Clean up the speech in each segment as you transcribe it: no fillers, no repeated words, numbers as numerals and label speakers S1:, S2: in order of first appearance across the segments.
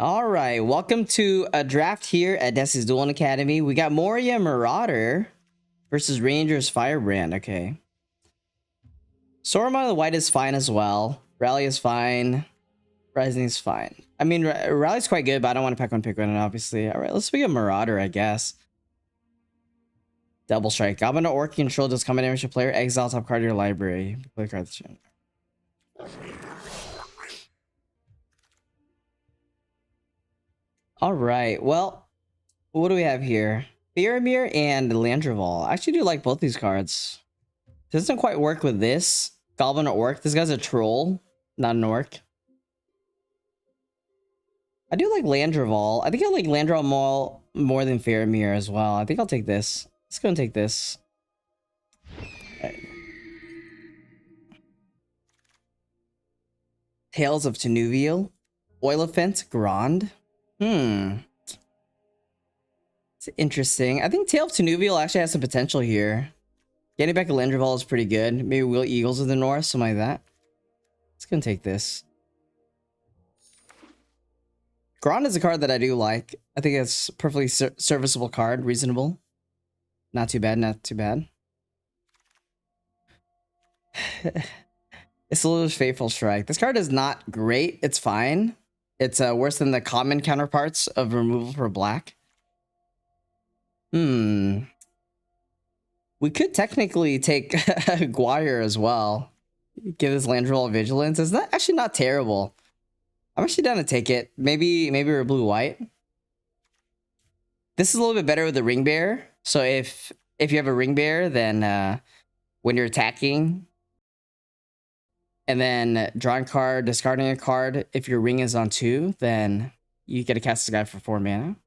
S1: All right, welcome to a draft here at Deathsie's Dueling Academy. We got Moria Marauder versus Ranger's Firebrand. Okay. Sorma the White is fine as well. Rally is fine. Rising is fine. I mean, Rally's quite good, but I don't want to pick one, obviously. All right, let's pick a Marauder, I guess. Double Strike. Goblin or Orc control does combat damage to player. Exile top card of your library. Play card. All right, well, what do we have here? Faramir and Landrival. I actually do like both these cards. Doesn't quite work with this. Goblin or Orc. This guy's a troll, not an Orc. I do like Landrival. I think I like Landrival more than Faramir as well. I think I'll take this. Let's go and take this. Right. Tales of Tenuvial. Oilifant. Grand. It's interesting. I think Tale of Tenuvial actually has some potential here. Getting back a Landrival is pretty good. Maybe Will Eagles of the North, something like that. Let's go and take this. Grand is a card that I do like. I think it's a perfectly serviceable card. Reasonable. Not too bad, not too bad. It's a little Fateful Strike. This card is not great. It's fine. It's worse than the common counterparts of removal for black. We could technically take Guire as well. Give this Landrival Vigilance. It's not actually not terrible. I'm actually down to take it. Maybe we're blue-white. This is a little bit better with the Ring Bearer. So if you have a Ring Bearer, then when you're attacking, and then drawing a card, discarding a card, if your ring is on 2, then you get to cast this guy for 4 mana.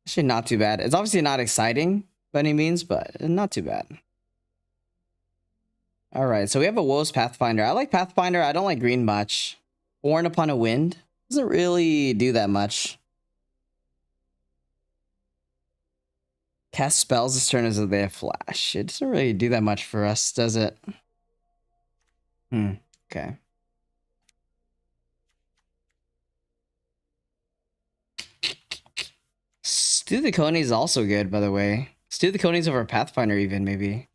S1: Actually, not too bad. It's obviously not exciting by any means, but not too bad. All right, so we have a Woes Pathfinder. I like Pathfinder. I don't like green much. Born Upon a Wind doesn't really do that much. Cast spells this turn as if they have flash. It doesn't really do that much for us, does it? Okay. Stew the Coney is also good, by the way. Stew the Coney's over Pathfinder even, maybe.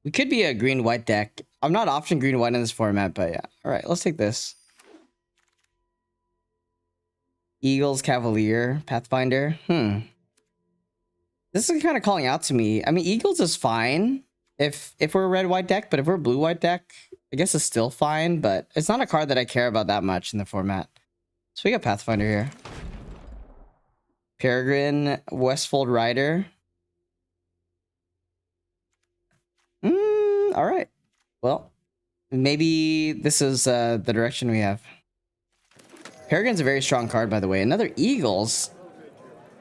S1: We could be a green-white deck. I'm not option green-white in this format, but yeah. All right, let's take this. Eagles, Cavalier, Pathfinder. This is kind of calling out to me. I mean, Eagles is fine if we're a red-white deck, but if we're a blue-white deck, I guess it's still fine, but it's not a card that I care about that much in the format. So we got Pathfinder here. Peregrine, Westfold Rider. All right. Well, maybe this is the direction we have. Peregrine's a very strong card, by the way. Another Eagles.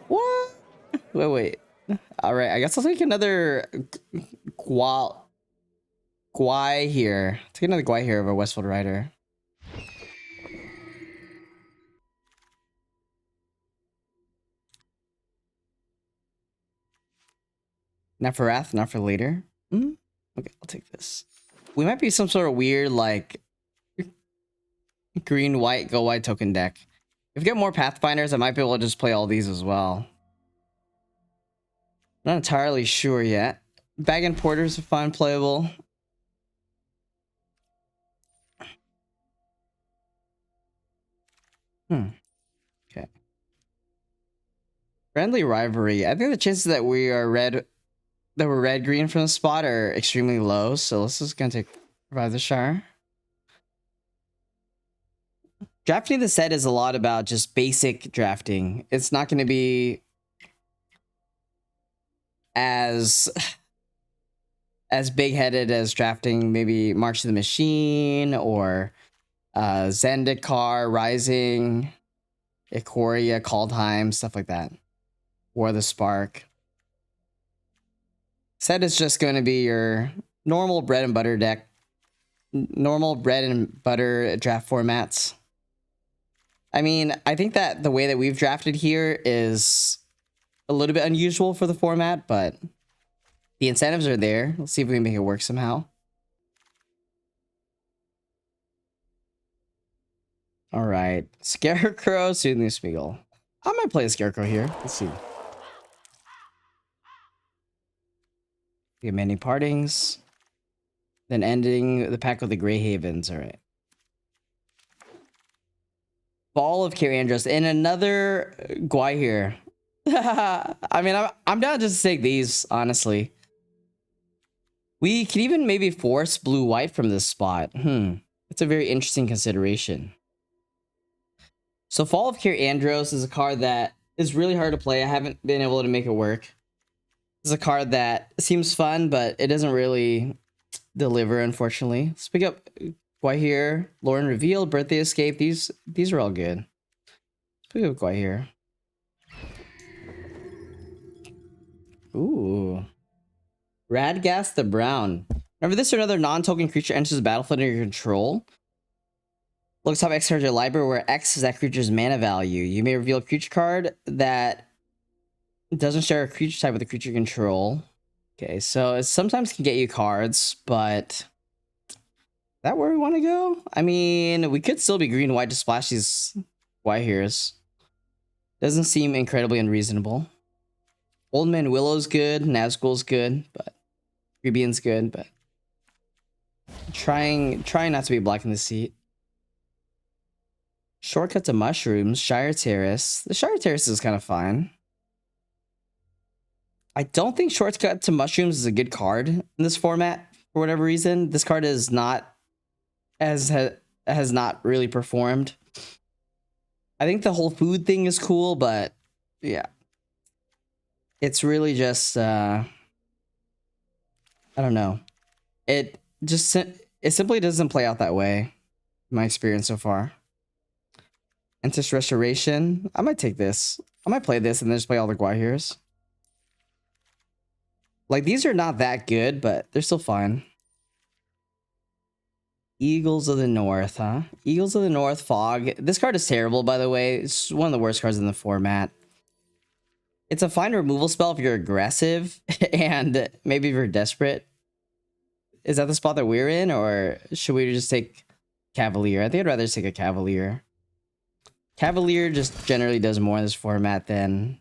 S1: What? Wait. All right. I guess I'll take another Gwai here. Take another Gwai here over Westfold Rider. Not for Wrath, not for later. Okay, I'll take this. We might be some sort of weird, like, green-white, go-white token deck. If we get more Pathfinders, I might be able to just play all these as well. Not entirely sure yet. Bag and Porters are fun, playable. Okay. Friendly Rivalry. I think the chances that we're red-green from the spot are extremely low, so let's just gonna take Revive the Shire. Drafting the set is a lot about just basic drafting. It's not going to be as big-headed as drafting maybe March of the Machine or Zendikar, Rising, Ikoria, Kaldheim, stuff like that. War of the Spark. Set is just going to be your normal bread and butter deck. Normal bread and butter draft formats. I mean, I think that the way that we've drafted here is a little bit unusual for the format, but the incentives are there. Let's see if we can make it work somehow. All right. Scarecrow, Soothing Smeagol. I might play a Scarecrow here. Let's see. Get many partings. Then ending the pack with the Grey Havens. All right. Ball of Kyriandros and another Guai here. I mean, I'm down just to take these, honestly. We can even maybe force blue-white from this spot. It's a very interesting consideration. So Fall of Kyriandros is a card that is really hard to play. I haven't been able to make it work. It's a card that seems fun, but it doesn't really deliver, unfortunately. Let's pick up Guai here. Lauren Revealed, Birthday Escape. These are all good. Let's pick up Guai here. Ooh. Radghast the Brown. Whenever this or another non-token creature enters the battlefield under your control, look top X card your library where X is that creature's mana value. You may reveal a creature card that doesn't share a creature type with a creature control. Okay, so it sometimes can get you cards, but is that where we want to go? I mean, we could still be green-white to splash these white here's. Doesn't seem incredibly unreasonable. Old Man Willow's good, Nazgul's good, but Gribian's good, but trying not to be black in the seat. Shortcut to Mushrooms, Shire Terrace. The Shire Terrace is kind of fine. I don't think Shortcut to Mushrooms is a good card in this format for whatever reason. This card is not has not really performed. I think the whole food thing is cool, but yeah. It's really just I don't know. It simply doesn't play out that way in my experience so far. Entist Restoration. I might take this. I might play this and then just play all the Guahirs. Like, these are not that good, but they're still fine. Eagles of the North, huh? Eagles of the North, Fog. This card is terrible, by the way. It's one of the worst cards in the format. It's a fine removal spell if you're aggressive and maybe if you're desperate. Is that the spot that we're in, or should we just take Cavalier? I think I'd rather just take a Cavalier. Cavalier just generally does more in this format than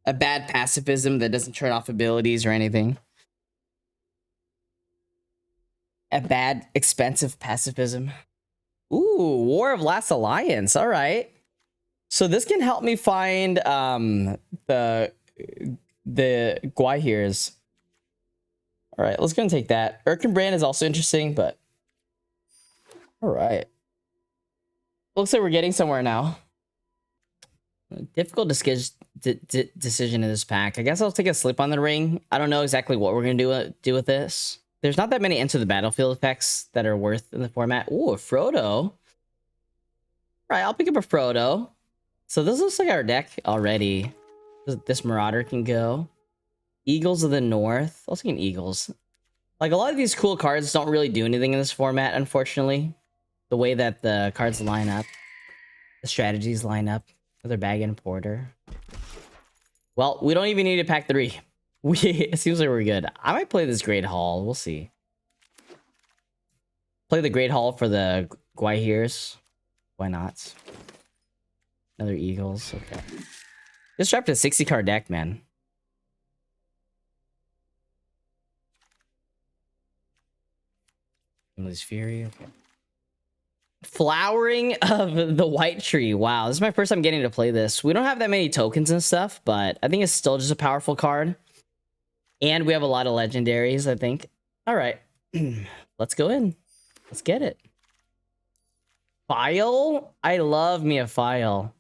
S1: a bad pacifism that doesn't turn off abilities or anything. A bad, expensive pacifism. Ooh, War of Last Alliance. All right. So this can help me find the Guahirs. All right, let's go and take that. Erkenbrand is also interesting, but all right. Looks like we're getting somewhere now. Difficult decision in this pack. I guess I'll take a Slip on the Ring. I don't know exactly what we're gonna do with this. There's not that many Enter the Battlefield effects that are worth in the format. Ooh, a Frodo. All right, I'll pick up a Frodo. So this looks like our deck already. This Marauder can go. Eagles of the North. I'll take an Eagles. Like, a lot of these cool cards don't really do anything in this format, unfortunately. The way that the cards line up. The strategies line up. Another Bag and Porter. Well, we don't even need to pack 3. It seems like we're good. I might play this Great Hall. We'll see. Play the Great Hall for the Guahirs. Why not? Another Eagles. Okay. Just dropped a 60 card deck, man. Emily's Fury. Okay. Flowering of the White Tree. Wow, this is my first time getting to play this. We don't have that many tokens and stuff, but I think it's still just a powerful card. And we have a lot of legendaries, I think. All right. Let's go in. Let's get it. File? I love me a File.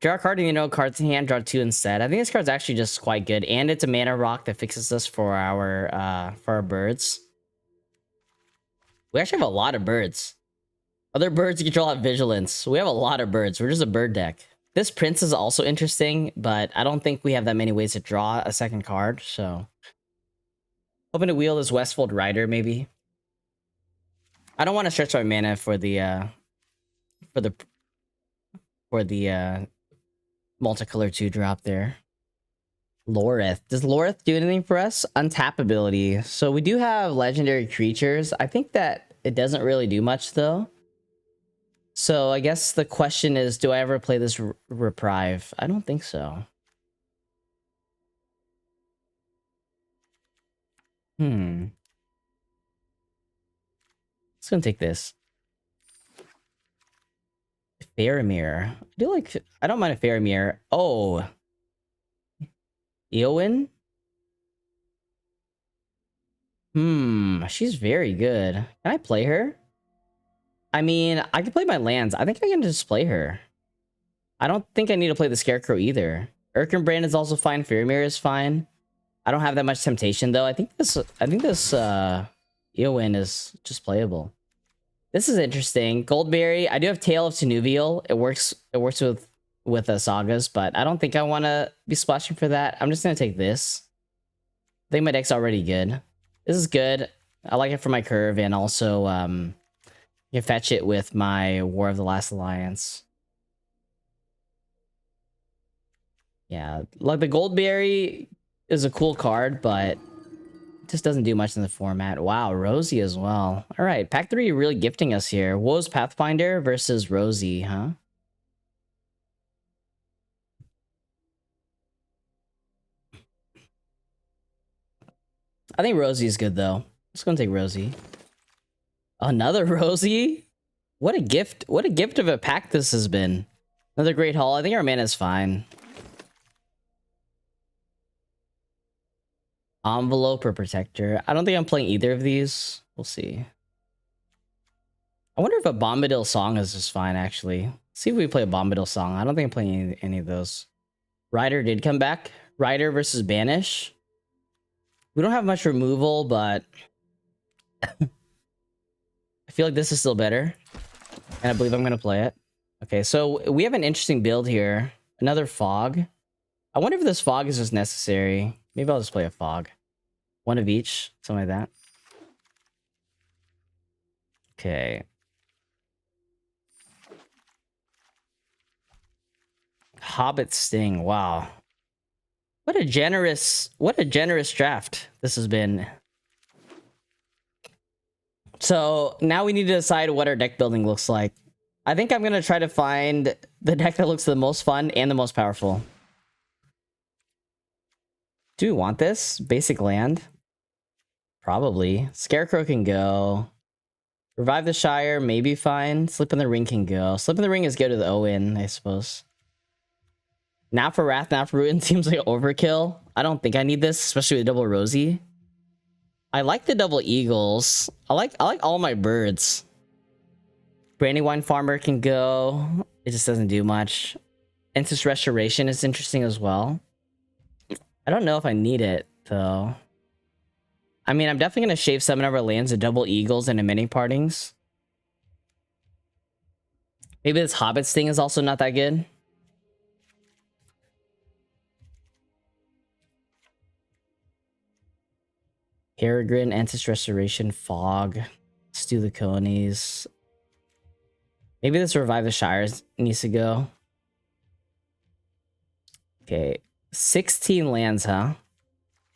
S1: Draw a card and you know cards in hand, draw 2 instead. I think this card's actually just quite good. And it's a mana rock that fixes us for our birds. We actually have a lot of birds. Other birds you control have vigilance. We have a lot of birds. We're just a bird deck. This Prince is also interesting, but I don't think we have that many ways to draw a second card, so... Hoping to wheel this Westfold Rider, maybe. I don't want to stretch my mana for the multicolor 2-drop there. Lorith. Does Lorith do anything for us? Untap ability. So we do have legendary creatures. I think that it doesn't really do much, though. So I guess the question is, do I ever play this Reprieve? I don't think so. It's gonna take this. Faramir. I don't mind a Faramir. Oh. Eowyn? She's very good. Can I play her? I mean, I can play my lands. I think I can just play her. I don't think I need to play the Scarecrow either. Erkenbrand is also fine. Faramir is fine. I don't have that much temptation though. I think this Eowyn is just playable. This is interesting. Goldberry. I do have Tale of Tenuvial. It works with sagas, but I don't think I want to be splashing for that. I'm just gonna take this. I think my deck's already good. This is good. I like it for my curve, and also you can fetch it with my War of the Last Alliance. Yeah, like the Goldberry is a cool card, but it just doesn't do much in the format. Wow, Rosie as well. All right, pack 3 really gifting us here. Woe's Pathfinder versus Rosie, huh? I think Rosie's good though. Just gonna take Rosie. Another Rosie? What a gift! What a gift of a pack this has been. Another great haul. I think our mana is fine. Envelope or Protector. I don't think I'm playing either of these. We'll see. I wonder if a Bombadil Song is just fine, actually. Let's see if we play a Bombadil Song. I don't think I'm playing any of those. Rider did come back. Rider versus Banish. We don't have much removal, but I feel like this is still better. And I believe I'm going to play it. Okay, so we have an interesting build here. Another Fog. I wonder if this Fog is just necessary. Maybe I'll just play a Fog. One of each. Something like that. Okay. Hobbit Sting. Wow. What a generous draft this has been. So now we need to decide what our deck building looks like. I think I'm going to try to find the deck that looks the most fun and the most powerful. Do we want this? Basic land? Probably. Scarecrow can go. Revive the Shire, maybe fine. Slip in the Ring can go. Slip in the Ring is go to the Owen, I suppose. Now for Wrath, now for Ruin seems like overkill. I don't think I need this, especially with double Rosie. I like the double Eagles. I like all my birds. Brandywine Farmer can go. It just doesn't do much. Instant Restoration is interesting as well. I don't know if I need it, though. I mean, I'm definitely going to shave 7 of our lands to double Eagles and a mini partings. Maybe this Hobbit Sting is also not that good. Peregrine, Antis Restoration, Fog, Stew the Conies. Maybe this Revive the Shires needs to go. Okay, 16 lands, huh?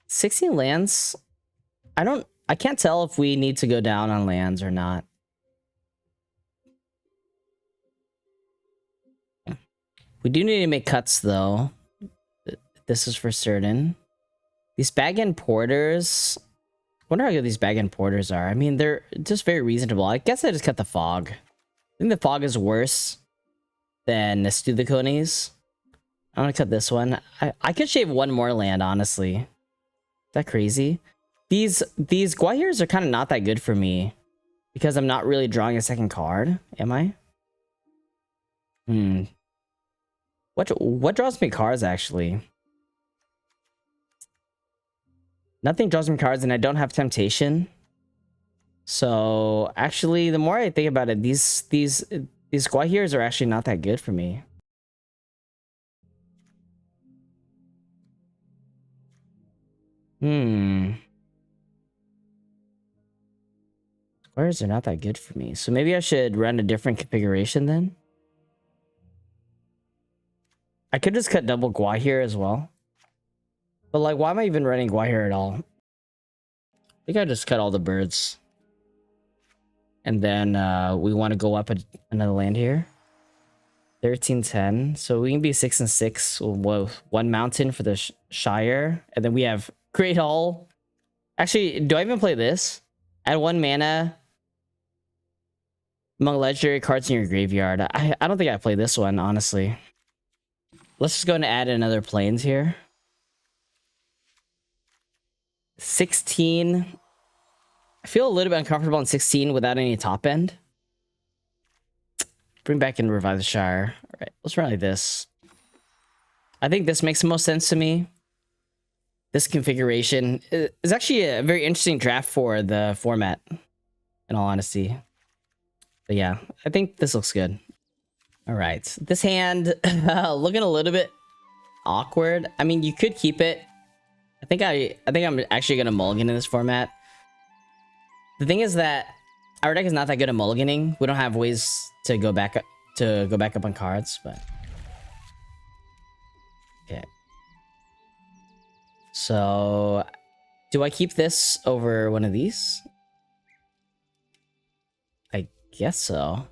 S1: 16 lands? I can't tell if we need to go down on lands or not. We do need to make cuts, though. This is for certain. These Bag-End Porters... I wonder how good these Bag-End Porters are. I mean, they're just very reasonable. I guess I just cut the Fog. I think the Fog is worse than Stew the Conies. I'm gonna cut this one. I could shave one more land, honestly. Is that crazy? These Gwahirs are kind of not that good for me. Because I'm not really drawing a second card. Am I? What draws me cards, actually? Nothing draws me cards, and I don't have Temptation. So, actually, the more I think about it, these Gwahirs are actually not that good for me. Squares are not that good for me. So maybe I should run a different configuration then. I could just cut double Gwahir as well. But like, why am I even running Gwahir at all? I think I just cut all the birds. And then we want to go up another land here. 13-10. So we can be 6 and 6. Whoa, 1 mountain for the Shire. And then we have Great Hall. Actually, do I even play this? Add 1 mana among legendary cards in your graveyard. I don't think I play this one, honestly. Let's just go and add another plains here. 16. I feel a little bit uncomfortable in 16 without any top end. Bring back and revive the Shire. All right, let's run like this. I think this makes the most sense to me. This configuration is actually a very interesting draft for the format, in all honesty. But yeah, I think this looks good. All right, this hand looking a little bit awkward. I mean, you could keep it. I think I'm actually gonna mulligan in this format. The thing is that our deck is not that good at mulliganing. We don't have ways to go back up on cards, but okay. So, do I keep this over one of these? I guess so.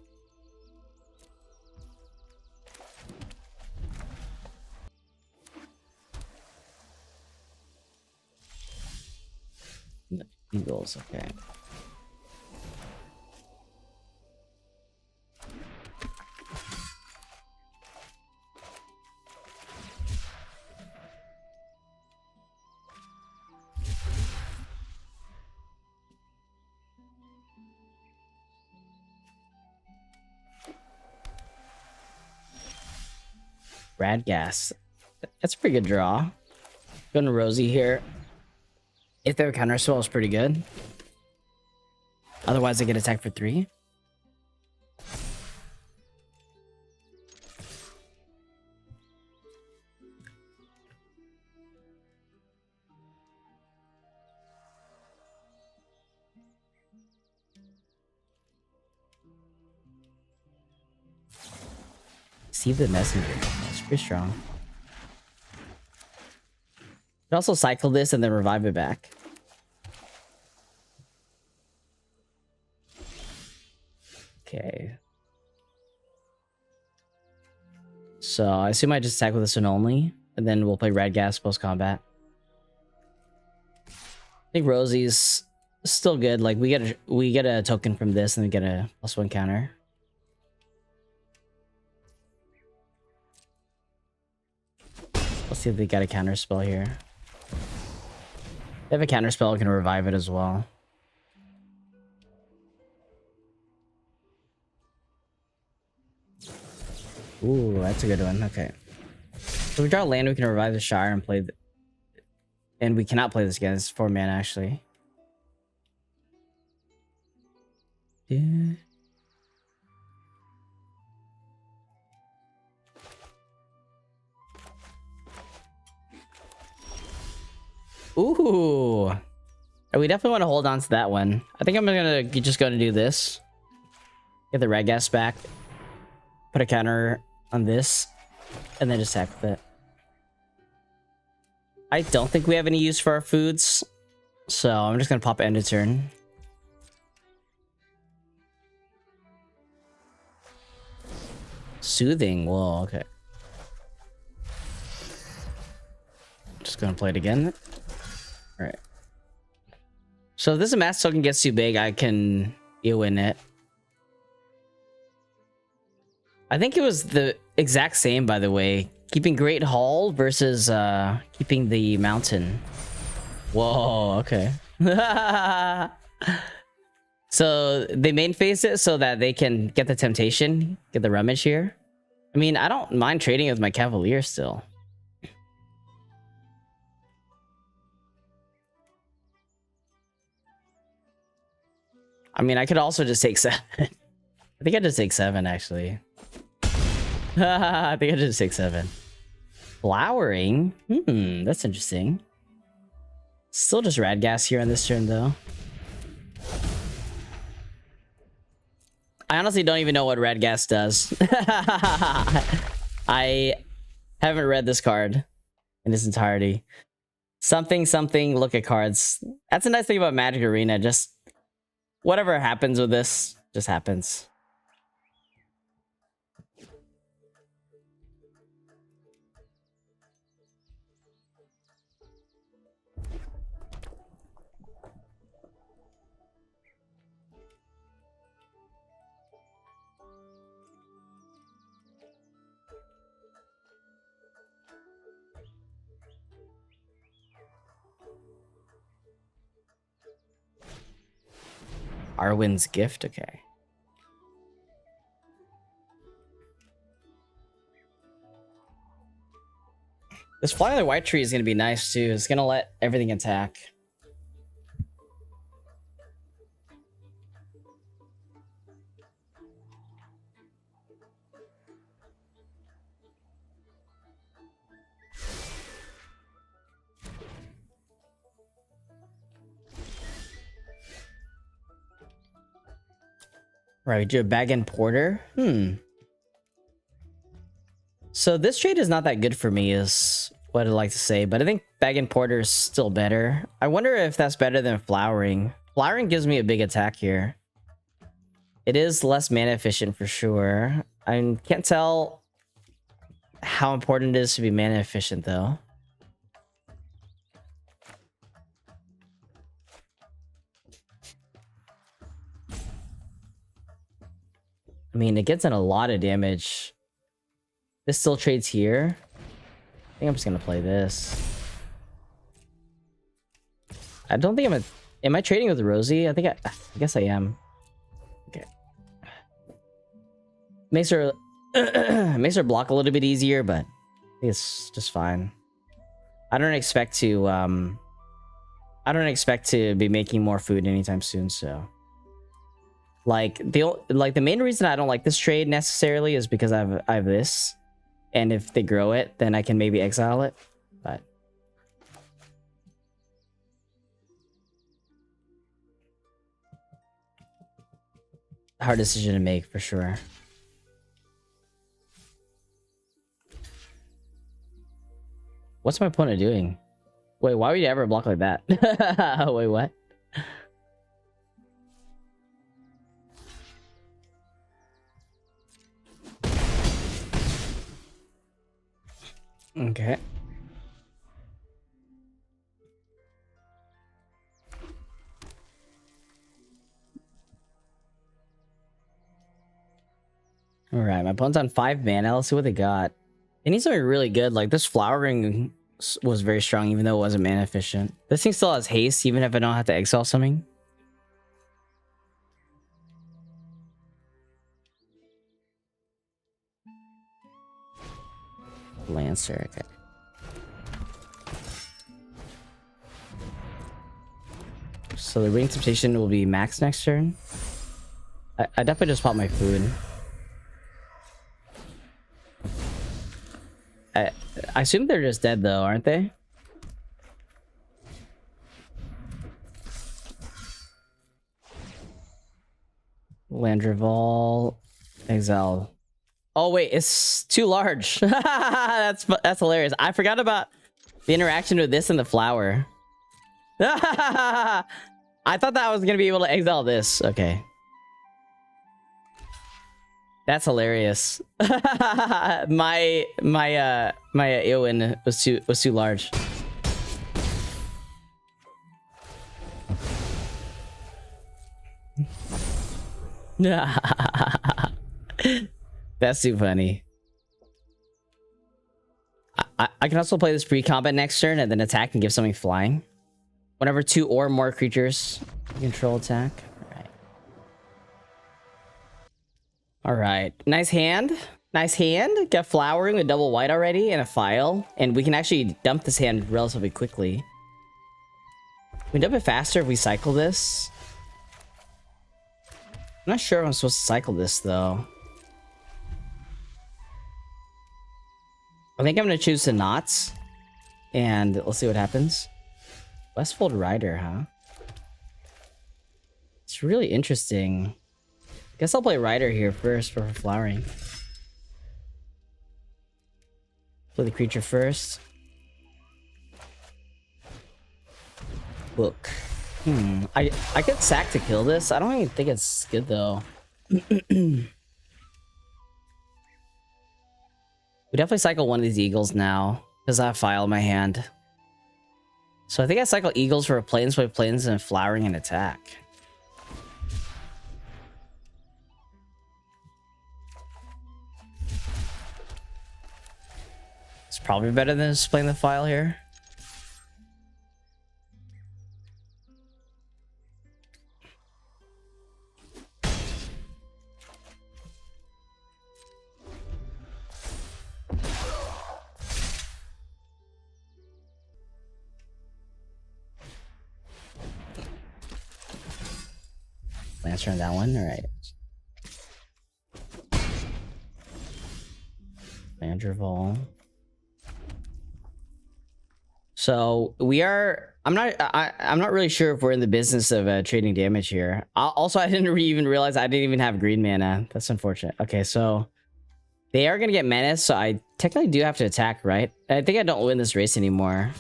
S1: Eagles, okay. Radgas. That's a pretty good draw. Going to Rosie here. If their counter spell is pretty good. Otherwise, I get attacked for 3. See the messenger. That's pretty strong. Could also cycle this and then revive it back. Okay. So I assume I just attack with this one only, and then we'll play Radgas post combat. I think Rosie's still good. Like we get a token from this, and then get a +1 counter. Let's see if they got a counter spell here. They have a counter spell, can revive it as well. Ooh, that's a good one. Okay. So we draw land, we can revive the Shire and play and we cannot play this again. It's 4 mana actually. Yeah. Ooh. We definitely want to hold on to that one. I think I'm just gonna do this. Get the Radgas back. Put a counter on this. And then just attack with it. I don't think we have any use for our foods. So I'm just gonna pop it end of turn. Soothing. Whoa, okay. Just gonna play it again. Alright. So if this amass token gets too big, I can win it. I think it was the exact same, by the way. Keeping Great Hall versus keeping the mountain. Whoa, okay. So they main phase it so that they can get the temptation, get the rummage here. I mean, I don't mind trading with my Cavalier still. I mean, I could also just take 7. I think I just take 7, actually. I think I just take 7. Flowering? That's interesting. Still just Radgas here on this turn, though. I honestly don't even know what Radgas does. I haven't read this card in its entirety. Something, look at cards. That's a nice thing about Magic Arena. Just whatever happens with this, Just happens. Arwen's gift, okay. This fly on the white tree is gonna be nice too. It's gonna let everything attack. Right, we do a bag and porter. So this trade is not that good for me, is what I'd like to say, but I think bag and porter is still better. I wonder if that's better than flowering. Flowering gives me a big attack here. It is less mana efficient for sure. I can't tell how important it is to be mana efficient though. I mean, it gets in a lot of damage. This still trades here. I think I'm just gonna play this. I don't think am I trading with Rosie? I guess I am. Okay. Makes her block a little bit easier, but I think it's just fine. I don't expect to be making more food anytime soon, so. Like the main reason I don't like this trade necessarily is because I have this, and if they grow it, then I can maybe exile it. But hard decision to make for sure. What's my opponent doing? Wait, why would you ever block like that? Wait, what? Okay. All right, my opponent's on 5 mana. Let's see what they got. It needs something really good. Like this flowering was very strong, even though it wasn't mana efficient. This thing still has haste, even if I don't have to exile something. Lancer, okay. So the Ring Temptation will be max next turn. I definitely just popped my food. I assume they're just dead though, aren't they? Landrival, exile. Oh wait, it's too large. That's hilarious. I forgot about the interaction with this and the flower. I thought that I was gonna be able to exile this. Okay. That's hilarious. my Eowyn was too large. That's too funny. I can also play this pre-combat next turn and then attack and give something flying. Whenever 2 or more creatures control attack. Alright. Nice hand. Nice hand. Got flowering with double white already and a file. And we can actually dump this hand relatively quickly. We dump it faster if we cycle this. I'm not sure if I'm supposed to cycle this though. I think I'm gonna choose the knots. And let's see what happens. Westfold Rider, huh? It's really interesting. Guess I'll play Rider here first for flowering. Play the creature first. Book. I could sack to kill this. I don't even think it's good though. We definitely cycle one of these eagles now, because I have file in my hand. So I think I cycle eagles for plains with plains and flowering and attack. It's probably better than just playing the file here. Lancer on that one, all right. Vanderval. So we are. I'm not really sure if we're in the business of trading damage here. Also, I didn't even realize I didn't even have green mana. That's unfortunate. Okay, so they are gonna get menaced, so I technically do have to attack, right? I think I don't win this race anymore.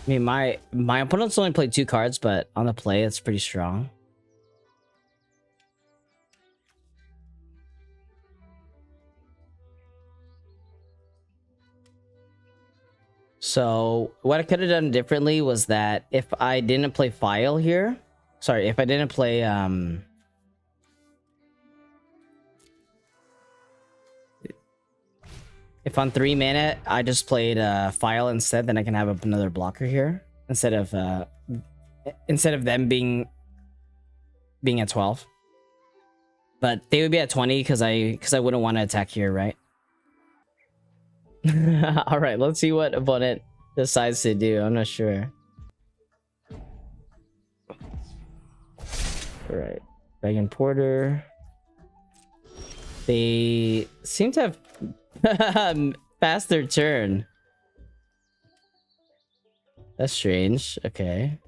S1: I mean, my opponent's only played 2 cards, but on the play, it's pretty strong. So what I could have done differently was that if I didn't play File here, sorry, if I didn't play if on 3 mana I just played File instead, then I can have another blocker here instead of them being at 12. But they would be at 20 because I wouldn't want to attack here, right? All right, let's see what opponent decides to do. I'm not sure. All right, Dragon Porter. They seem to have passed their turn. That's strange. Okay.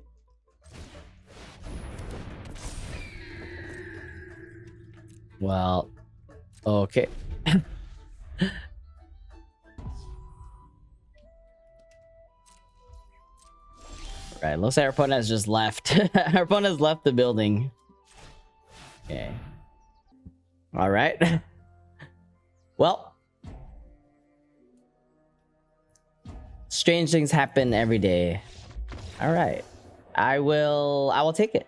S1: Well, okay. Right, looks like our opponent has just left. Our opponent has left the building. Okay. All right. Well, strange things happen every day. All right. I will take it.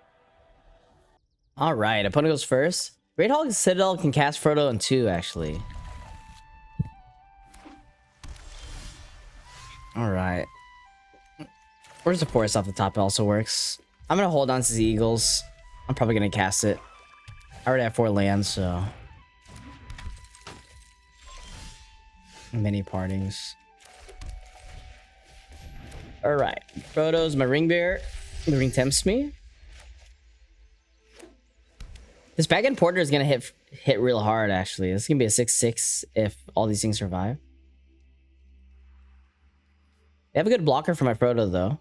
S1: All right, opponent goes first. Great Hog Citadel can cast Frodo in 2, actually. All right. Where's the forest off the top? It also works. I'm gonna hold on to the Eagles. I'm probably gonna cast it. I already have 4 lands, so many partings. All right, Frodo's my ring bearer. The ring tempts me. This Dragon Porter is gonna hit real hard. Actually, this is gonna be a 6/6 if all these things survive. They have a good blocker for my Frodo, though.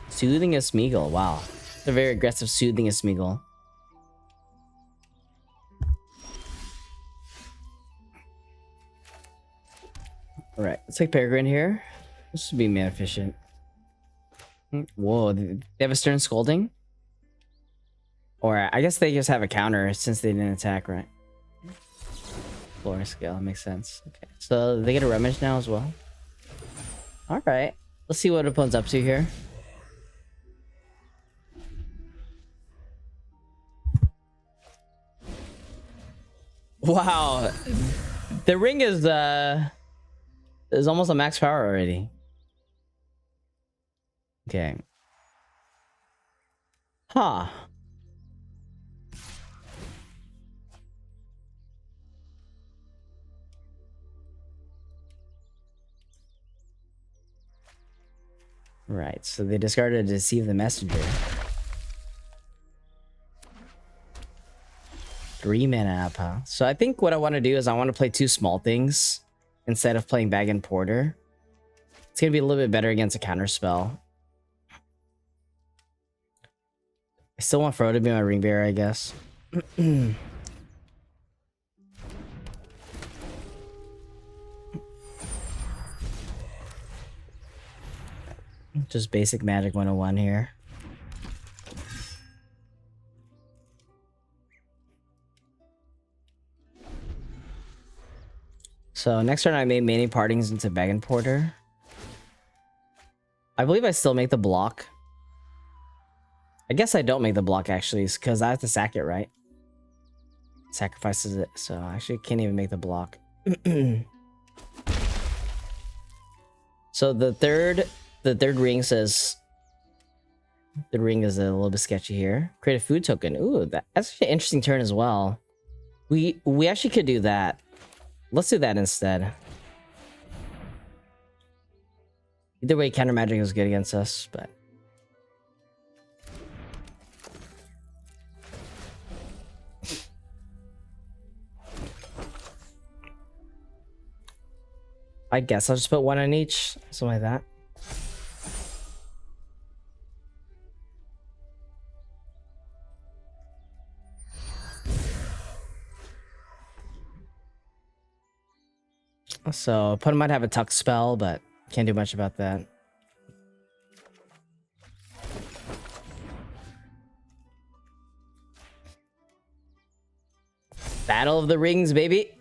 S1: Soothing a Smeagol. Wow. It's a very aggressive Soothing a Smeagol. Alright, let's take Peregrine here. This should be mana efficient. Whoa, they have a Stern Scolding? Or I guess they just have a counter since they didn't attack, right? Floor scale, makes sense. Okay, so they get a rummage now as well. Alright, let's see what opponent's up to here. Wow, the ring is almost a max power already. Okay. Huh. Right, so they discarded to Deceive the Messenger.
S2: 3 mana up, huh? So I think what I want to do is I want to play 2 small things instead of playing Bag and Porter. It's going to be a little bit better against a counter spell. I still want Fro to be my ring bearer, I guess. Just basic Magic 101 here. So next turn I made many partings into Bag and Porter. I believe I still make the block. I guess I don't make the block actually, because I have to sack it, right? Sacrifices it, so I actually can't even make the block. So the third ring says the ring is a little bit sketchy here. Create a food token. Ooh, that's actually an interesting turn as well. We actually could do that. Let's do that instead. Either way, counter magic is good against us, but I guess I'll just put 1 on each, something like that. So opponent might have a tuck spell, but can't do much about that. Battle of the Rings, baby.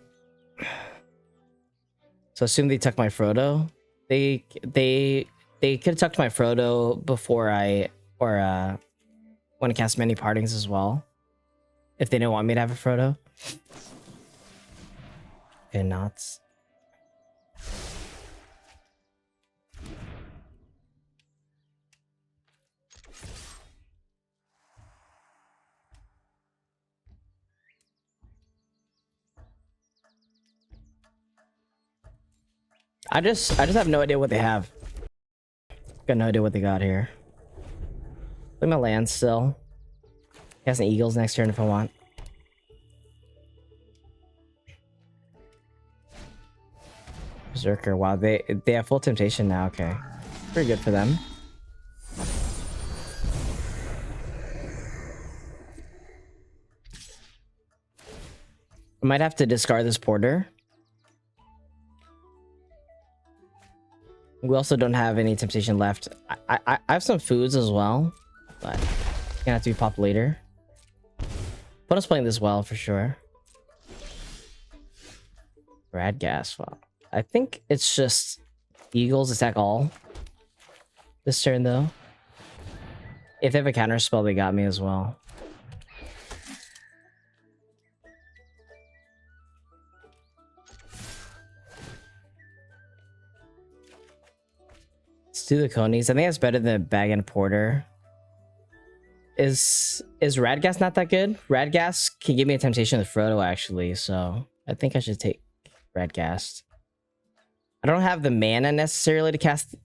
S2: So assume they tuck my Frodo. They could have tucked my Frodo before I want to cast many partings as well. If they didn't want me to have a Frodo. Okay, knots. I just have no idea what they have. Got no idea what they got here. Play my land still. Cast an Eagles next turn if I want. Berserker. Wow, they have full temptation now. Okay, pretty good for them. I might have to discard this Porter. We also don't have any temptation left. I have some foods as well, but it's gonna have to be popped later. Opponent's playing this well for sure. Radgas. Well, I think it's just Eagles attack all this turn though. If they have a counter spell, they got me as well. Do the conies. I think that's better than Bag and Porter. Is Radgas not that good? Radgas can give me a temptation with Frodo actually, so I think I should take Radgas. I don't have the mana necessarily to cast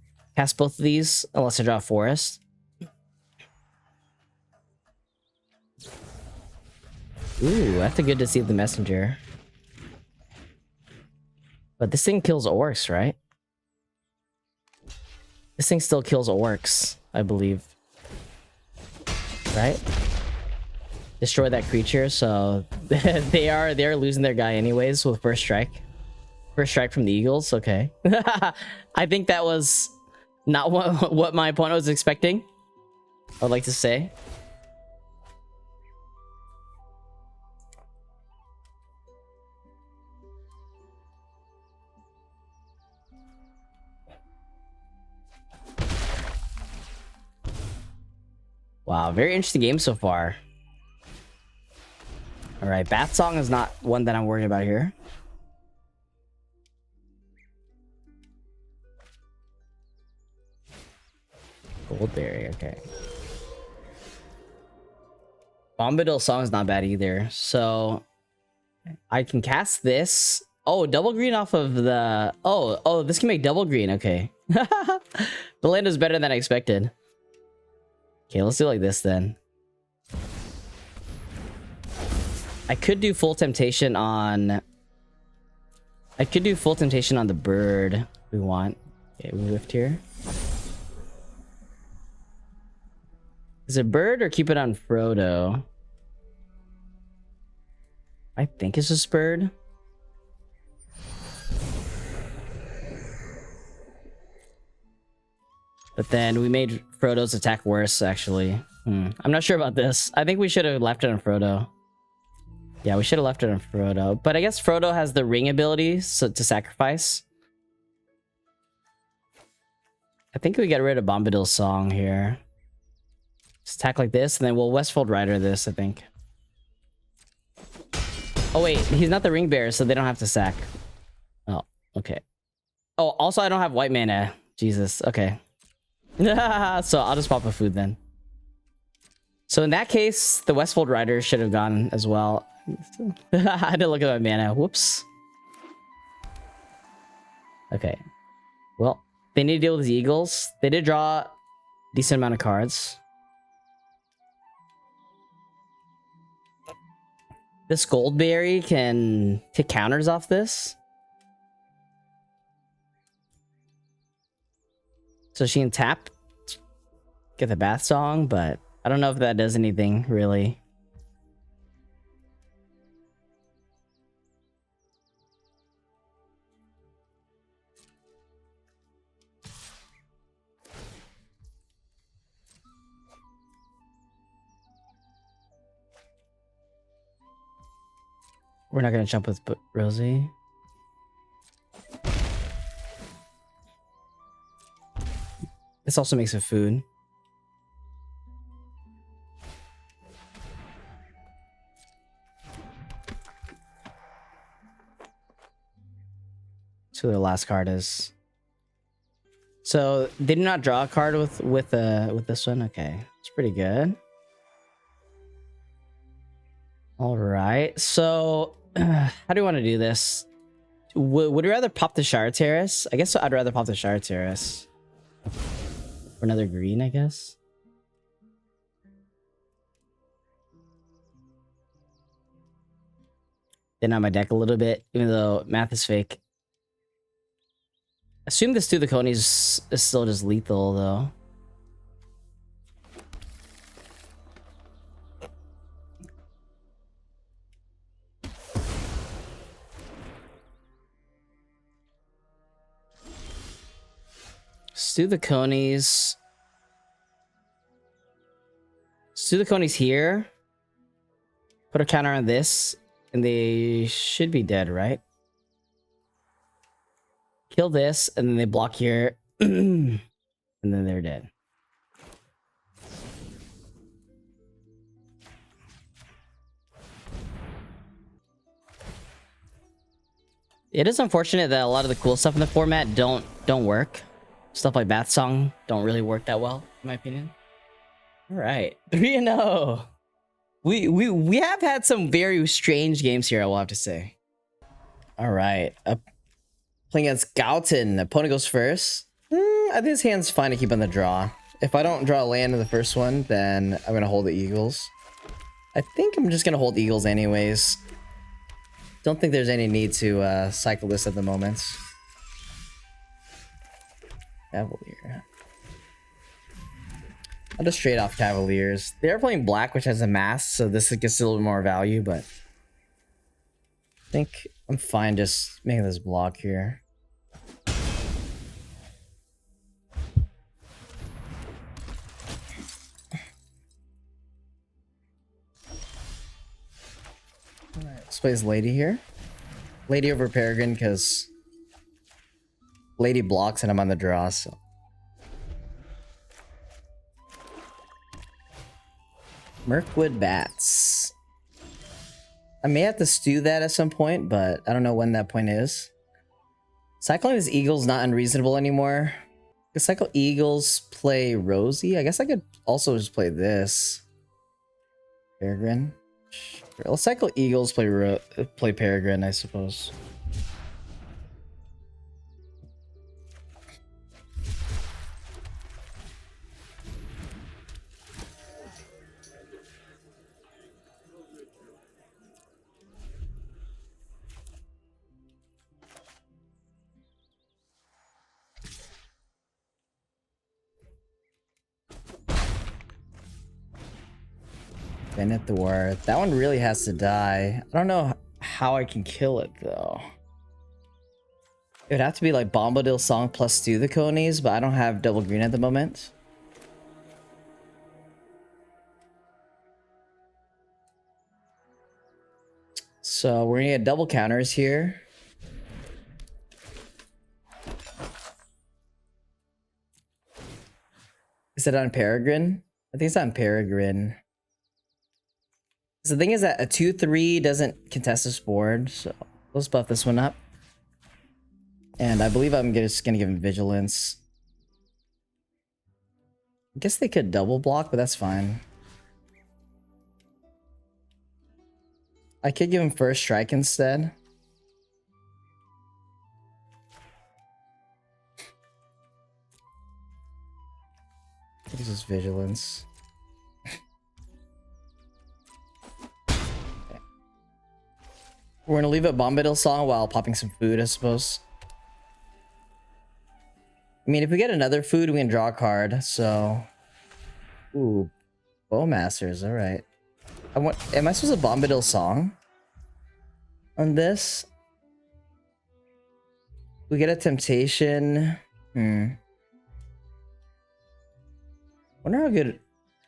S2: both of these unless I draw a forest. Ooh, that's a good Deceive the Messenger. But this thing kills orcs, right? This thing still kills orcs, I believe. Right? Destroy that creature, so they are losing their guy anyways with first strike. First strike from the Eagles, okay. I think that was not what my opponent was expecting, I would like to say. Wow, very interesting game so far. All right, Bath Song is not one that I'm worried about here. Goldberry, okay. Bombadil Song is not bad either. So I can cast this. Oh, double green off of the... Oh, this can make double green. Okay. The land is better than I expected. Okay, let's do it like this then. I could do full temptation on... I could do full temptation on the bird if we want. Okay, we whiffed here. Is it bird or keep it on Frodo? I think it's just bird. But then we made Frodo's attack worse, actually. I'm not sure about this. I think we should have left it on Frodo. Yeah, we should have left it on Frodo. But I guess Frodo has the ring ability to sacrifice. I think we get rid of Bombadil's song here. Just attack like this, and then we'll Westfold Rider this, I think. Oh, wait. He's not the ring bearer, so they don't have to sack. Oh, okay. Oh, also, I don't have white mana. Jesus. Okay. So I'll just pop a food then. So in that case, the Westfold Rider should have gone as well. I had to look at my mana. Whoops. Okay. Well, they need to deal with the Eagles. They did draw a decent amount of cards. This Goldberry can take counters off this. So she can tap, get the Bath Song, but I don't know if that does anything, really. We're not going to jump with Rosie. This also makes it food. So their last card is. So they do not draw a card with this one. Okay, it's pretty good. All right. So how do you want to do this? Would you rather pop the Shire Terrace? I guess I'd rather pop the Shire Terrace. For another green, I guess. Then on my deck a little bit, even though math is fake. Assume this through the Conies is still just lethal, though. Stew the Conies. Stew the Conies here. Put a counter on this. And they should be dead, right? Kill this, and then they block here. And then they're dead. It is unfortunate that a lot of the cool stuff in the format don't work. Stuff like Bath Song don't really work that well, in my opinion. All right, 3-0. We have had some very strange games here, I will have to say. All right, playing against Galton. Opponent goes first. I think this hand's fine to keep on the draw. If I don't draw a land in the first one, then I'm gonna hold the Eagles. I think I'm just gonna hold Eagles anyways. Don't think there's any need to cycle this at the moment. Cavalier. I'll just straight off Cavaliers. They're playing black, which has a mask, so this gets a little bit more value, but I think I'm fine just making this block here. Alright, let's play as Lady here. Lady over Peregrine, because Lady blocks and I'm on the draw, so. Mirkwood Bats. I may have to stew that at some point, but I don't know when that point is. Cycling his Eagles not unreasonable anymore. I could cycle Eagles, play Rosie. I guess I could also just play this. Peregrine. Sure. Let's cycle Eagles, play Peregrine, I suppose. Denethor. That one really has to die. I don't know how I can kill it though. It would have to be like Bombadil Song plus Stew the Conies, but I don't have double green at the moment. So we're gonna get double counters here. Is it on Peregrine? I think it's on Peregrine. So the thing is that a 2/3 doesn't contest this board, so let's buff this one up. And I believe I'm just gonna give him Vigilance. I guess they could double block, but that's fine. I could give him First Strike instead. I think it's just Vigilance. Okay. We're gonna leave a Bombadil Song while popping some food, I suppose. I mean, if we get another food, we can draw a card, so... Ooh, Bowmasters, alright. Am I supposed to Bombadil Song on this? We get a Temptation. Wonder how good...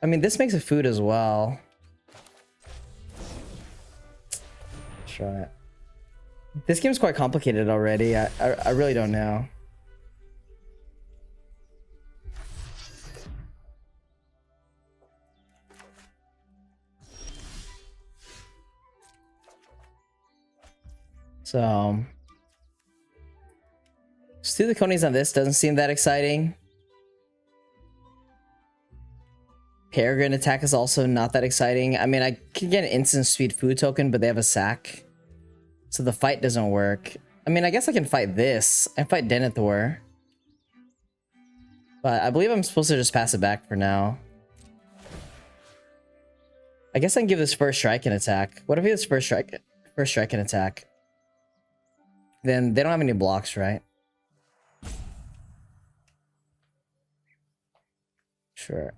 S2: I mean, this makes a food as well. Try it. This game's quite complicated already. I really don't know. So, Stew the Conies on this doesn't seem that exciting. Peregrine attack is also not that exciting. I mean, I could get an instant speed food token, but they have a sack. So the fight doesn't work. I mean, I guess I can fight this. I fight Denethor. But I believe I'm supposed to just pass it back for now. I guess I can give this First Strike an attack. What if he has First Strike an attack? Then they don't have any blocks, right? Sure.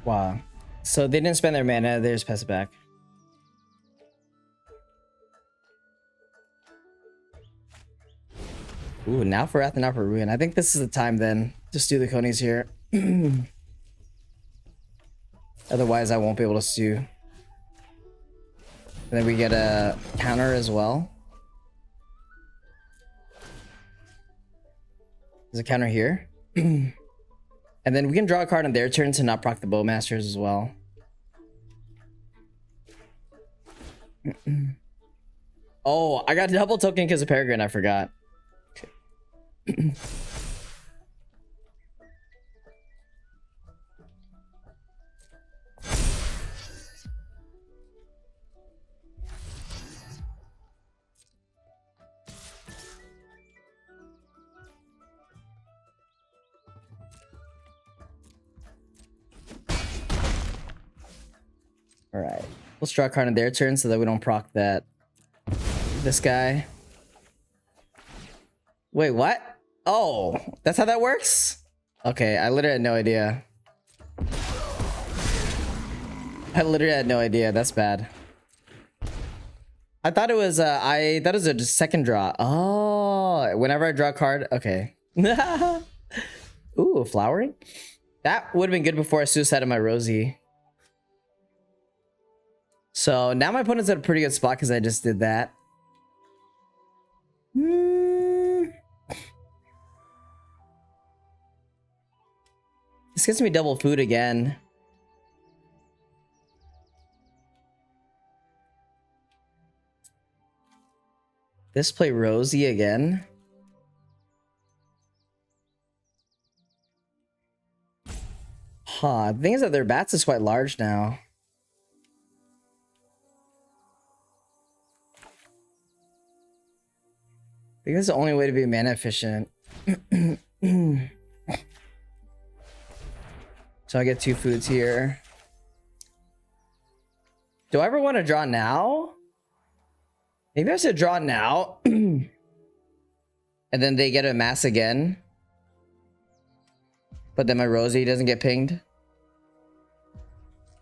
S2: Wow. So they didn't spend their mana, they just pass it back. Ooh, now for Wrath and now for Ruin. I think this is the time then. Just do the Conies here. Otherwise, I won't be able to stew. And then we get a counter as well. There's a counter here. And then we can draw a card on their turn to not proc the Bowmasters as well. Oh, I got a double token because of Peregrine, I forgot. Okay. All right, let's draw a card on their turn so that we don't proc this guy. Wait, what? Oh, that's how that works? Okay, I literally had no idea. I literally had no idea. That's bad. I thought it was a second draw. Oh, whenever I draw a card, okay. Ooh, flowering? That would have been good before I suicided my Rosie. So now my opponent's at a pretty good spot because I just did that. This gets me double food again. This play Rosie again. Huh, the thing is that their bats is quite large now. I think that's the only way to be mana efficient.
S1: So I get 2 foods here. Do I ever want to draw now? Maybe I should draw now. And then they get a mass again. But then my Rosie doesn't get pinged.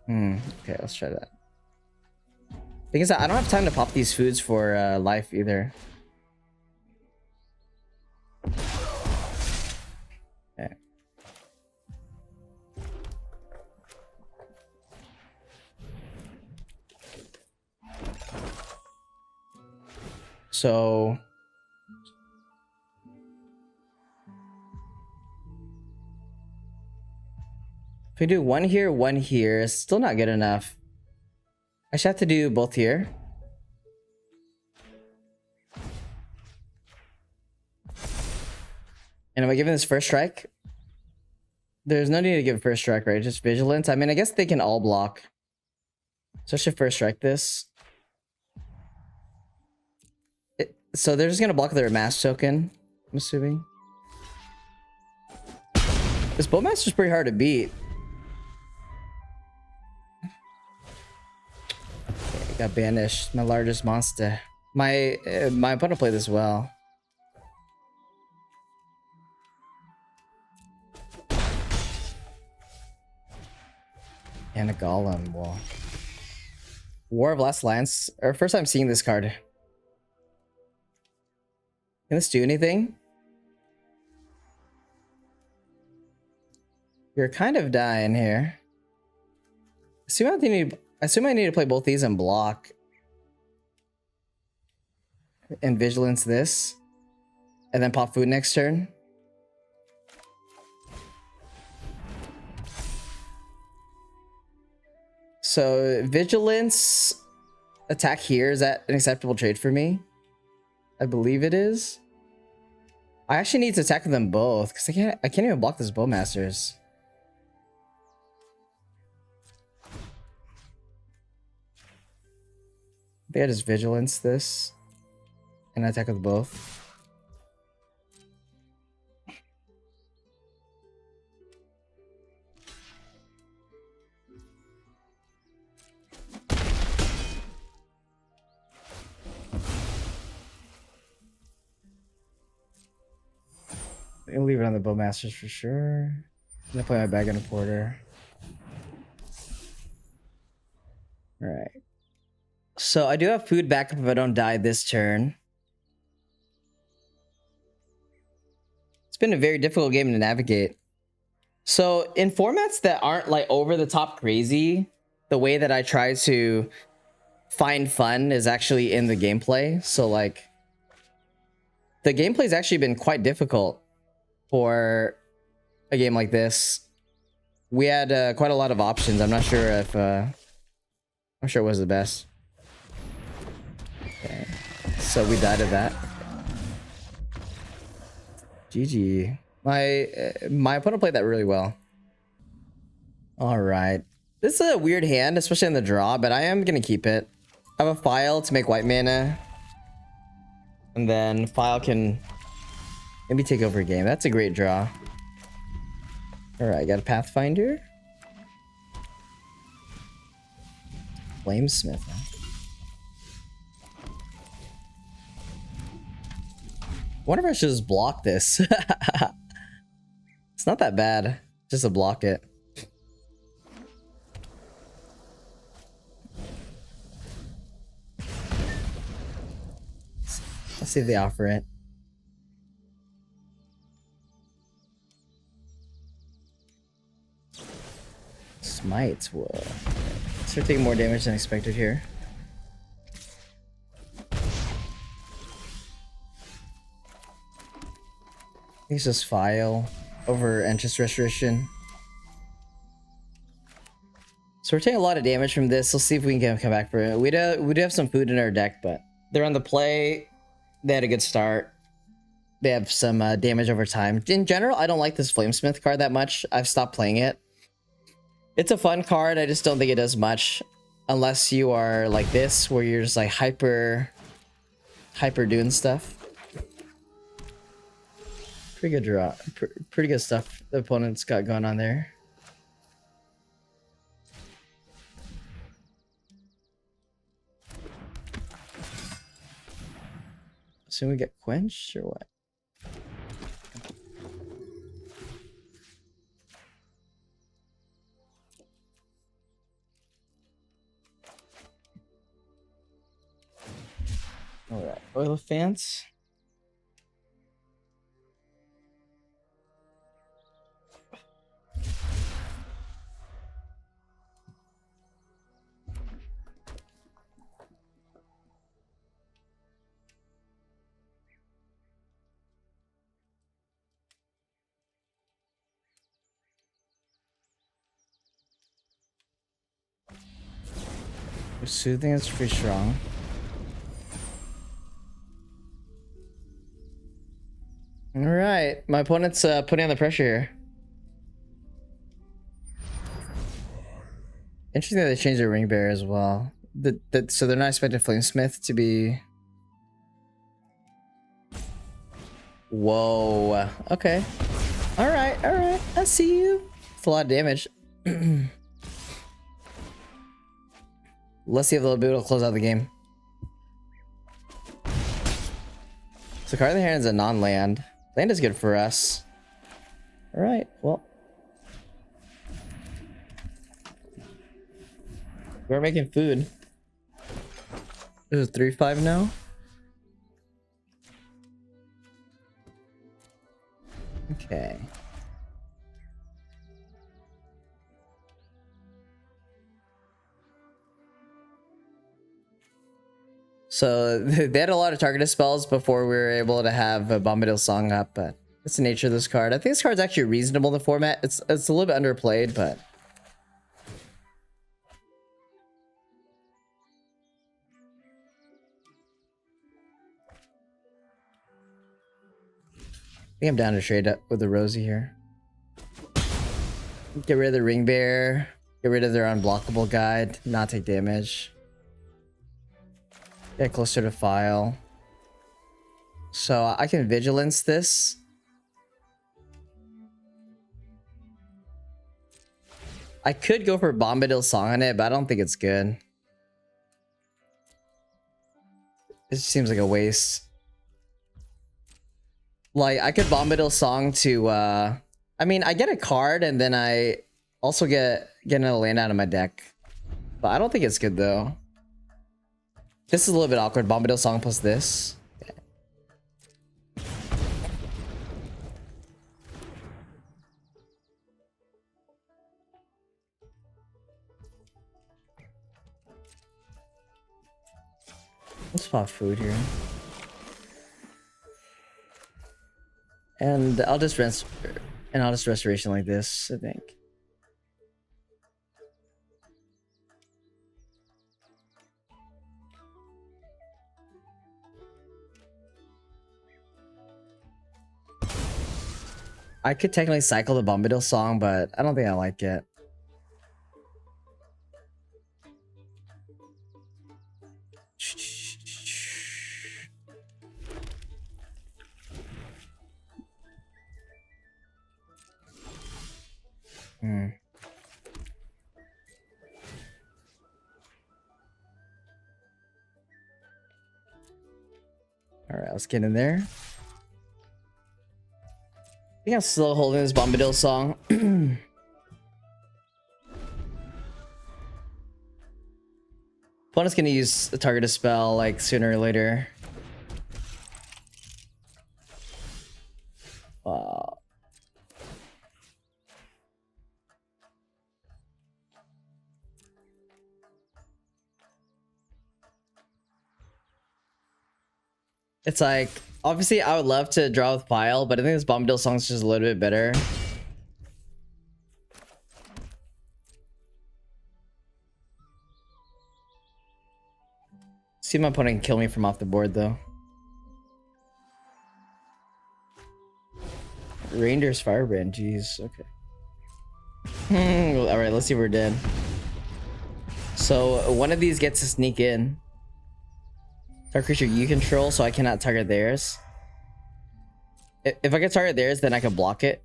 S1: Okay, let's try that. Thing is, I don't have time to pop these foods for life either. Okay. So if we do 1 here, 1 here, it's still not good enough. I should have to do both here. And am I giving this first strike? There's no need to give first strike, right? Just vigilance. I mean, I guess they can all block. So I should first strike this. So they're just gonna block their mass token, I'm assuming. This Bowmaster's pretty hard to beat. Okay, got banished. My largest monster. My opponent played this well. And a golem. Well, War of Last Lance. Or first time seeing this card. Can this do anything? You're kind of dying here. I assume I need to play both these and block. And vigilance this. And then pop food next turn. So vigilance attack here, is that an acceptable trade for me? I believe it is. I actually need to attack them both because I can't even block this Bowmasters. I think I just vigilance this and attack with both. I'll leave it on the Bowmasters for sure. I'm gonna play my bag in a Porter. Alright. So I do have food backup if I don't die this turn. It's been a very difficult game to navigate. So in formats that aren't like over the top crazy, the way that I try to find fun is actually in the gameplay. So like the gameplay's actually been quite difficult for a game like this. We had quite a lot of options. I'm not sure if I'm sure it was the best. Okay. So we died of that. GG. My opponent played that really well. All right. This is a weird hand, especially in the draw, but I am gonna keep it. I have a file to make white mana. And then file can maybe take over a game. That's a great draw. Alright, got a Pathfinder. Flamesmith. I wonder if I should just block this. It's not that bad. Just to block it. Let's see if they offer it. Smite. Whoa. Start taking more damage than expected here. I think it's just file over Entrance Restoration. So we're taking a lot of damage from this. Let's see if we can come back for it. We do have some food in our deck, but they're on the play. They had a good start. They have some damage over time. In general, I don't like this Flamesmith card that much. I've stopped playing it. It's a fun card. I just don't think it does much. Unless you are like this, where you're just like hyper doing stuff. Pretty good draw. Pretty good stuff the opponent's got going on there.
S2: Soon we get quenched or what? All right, oil fans. Soothing is pretty strong. All right, my opponent's putting on the pressure here. Interesting that they changed their ring bearer as well. So they're not expecting Flamesmith to be. Whoa. Okay. All right. All right. I see you. It's a lot of damage. Let's see if they'll be able to close out the game. So card in the hand is a non-land. Land is good for us. All right. Well, we're making food. This is 3-5 now. Okay. So they had a lot of targeted spells before we were able to have a Bombadil Song up, but that's the nature of this card. I think this card's actually reasonable in the format. It's a little bit underplayed, but I think I'm down to trade up with the Rosie here. Get rid of the Ring Bear. Get rid of their unblockable guide. Not take damage. Get closer to file. So I can vigilance this. I could go for Bombadil Song on it, but I don't think it's good. It seems like a waste. Like, I could Bombadil Song to, I mean, I get a card and then I also get another land out of my deck. But I don't think it's good, though. This is a little bit awkward. Bombadil Song plus this. Okay. Let's pop food here. And I'll just restoration like this, I think. I could technically cycle the Bombadil Song, but I don't think I like it. All right, let's get in there. I think I'm still holding this Bombadil Song. Opponent's gonna use a targeted spell like sooner or later. It's like, obviously I would love to draw with File, but I think this Bombadil Song is just a little bit better. See if my opponent can kill me from off the board though. Reindeer's Firebrand, jeez, okay. Alright, let's see if we're dead. So one of these gets to sneak in. Target creature you control, so I cannot target theirs. If I can target theirs, then I can block it.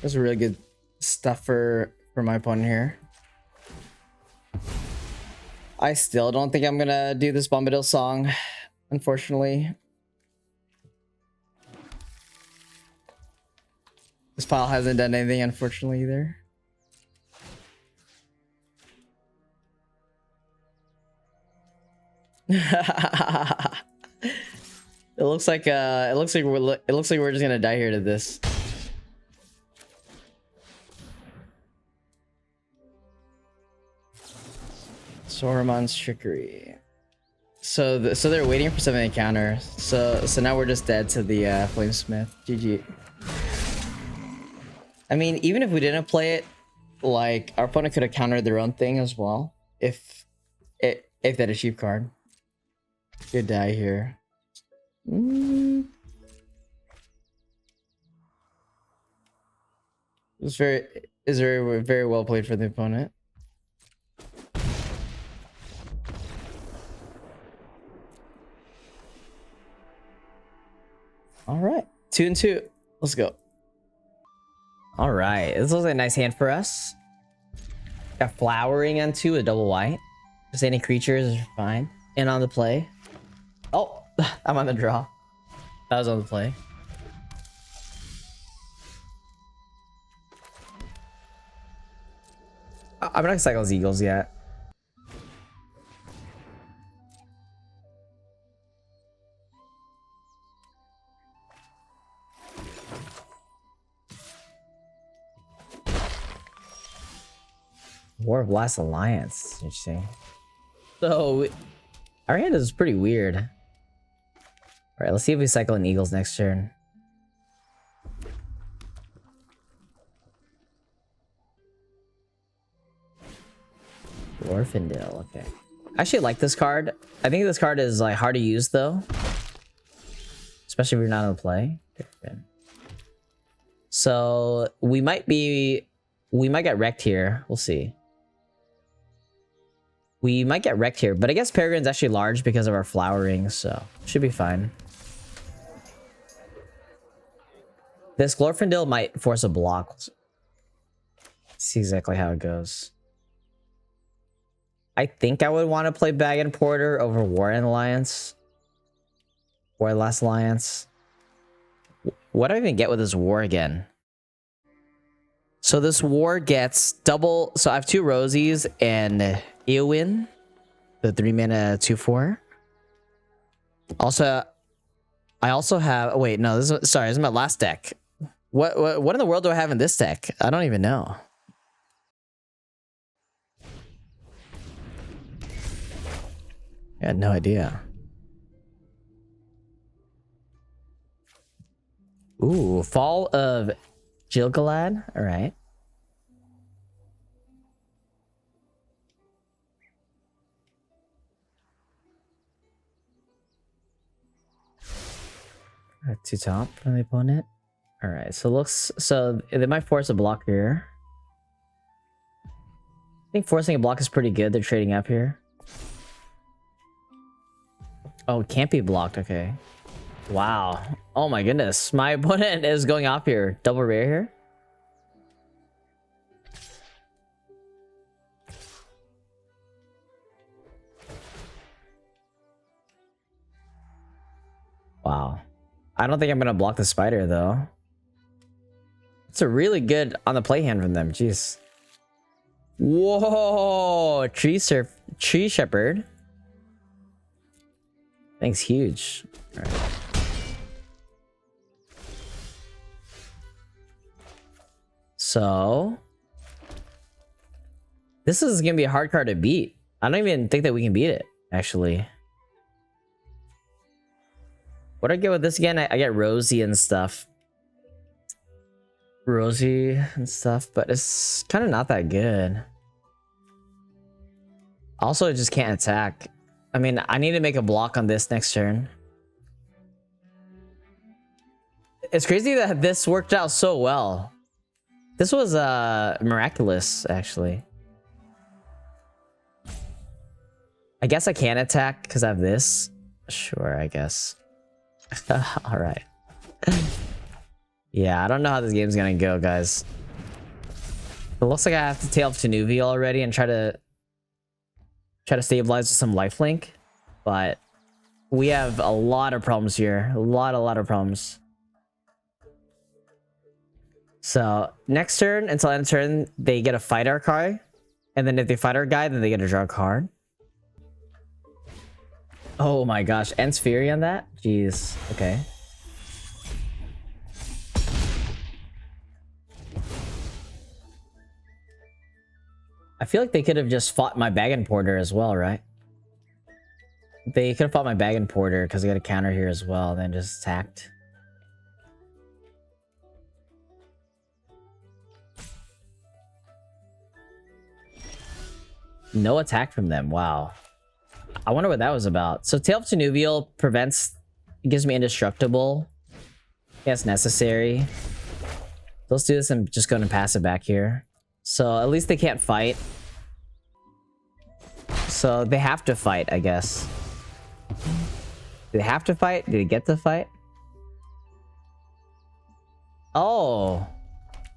S1: That's really good stuff for my opponent here. I still don't think I'm gonna do this Bombadil song, unfortunately. This file hasn't done anything, unfortunately, either. It looks like we're just gonna die here to this. Sauron's trickery. So they're waiting for something to counter. So now we're just dead to the Flamesmith. GG. I mean, even if we didn't play it, like our opponent could have countered their own thing as well. If that a cheap card. Good die here. It's very well played for the opponent. All right, 2 and 2. Let's go. All right, this looks like a nice hand for us. Got flowering on 2 with double white. Just any creatures are fine. And on the play. Oh, I'm on the draw. That was on the play. I'm not gonna cycle those Eagles yet. War of Last Alliance. Interesting. So, our hand is pretty weird. Alright, let's see if we cycle an Eagles next turn. Glorfindel, okay. I actually like this card. I think this card is like hard to use though. Especially if you're not on the play. So, we might get wrecked here. We'll see. We might get wrecked here, but I guess Peregrine's actually large because of our flowering, so should be fine. This Glorfindel might force a block. Let's see exactly how it goes. I think I would want to play Bag and Porter over War and Alliance. War Last Alliance. What do I even get with this War again? So this War gets double. So I have 2 Rosies and Eowyn, the 3-mana 2/4. Also, I also have. Oh wait, no. This is my last deck. What in the world do I have in this deck? I don't even know. I had no idea. Ooh, Fall of Gilgalad. All right. To top from the opponent. All right, so they might force a block here. I think forcing a block is pretty good. They're trading up here. Oh, it can't be blocked. Okay. Wow. Oh my goodness. My opponent is going off here. Double rare here. Wow. I don't think I'm going to block the spider, though. It's a really good on the play hand from them. Jeez. Whoa! Tree Shepherd. Thing's huge. All right. So... this is going to be a hard card to beat. I don't even think that we can beat it, actually. What do I get with this again? I get Rosie and stuff. Rosie and stuff, but it's kind of not that good. Also, it just can't attack. I mean, I need to make a block on this next turn. It's crazy that this worked out so well. This was miraculous, actually. I guess I can attack because I have this. Sure, I guess. All right.
S2: Yeah, I don't know how this game's gonna go, guys. It looks like I have to tail off Tanuvi already and try to stabilize with some lifelink, but we have a lot of problems here. A lot of problems. So next turn, until end turn, they get to fight our card, and then if they fight our guy, then they get to draw a card. Oh my gosh, Ends Fury on that? Jeez. Okay. I feel like they could have just fought my Bag and Porter as well, right? They could have fought my Bag and Porter because they got a counter here as well, and then just attacked. No attack from them. Wow. I wonder what that was about. So Tail of Tanuvial prevents... It gives me indestructible. Yeah, it's necessary. So let's do this and just go and pass it back here. So at least they can't fight. So they have to fight, I guess. Do they have to fight? Do they get to fight? Oh.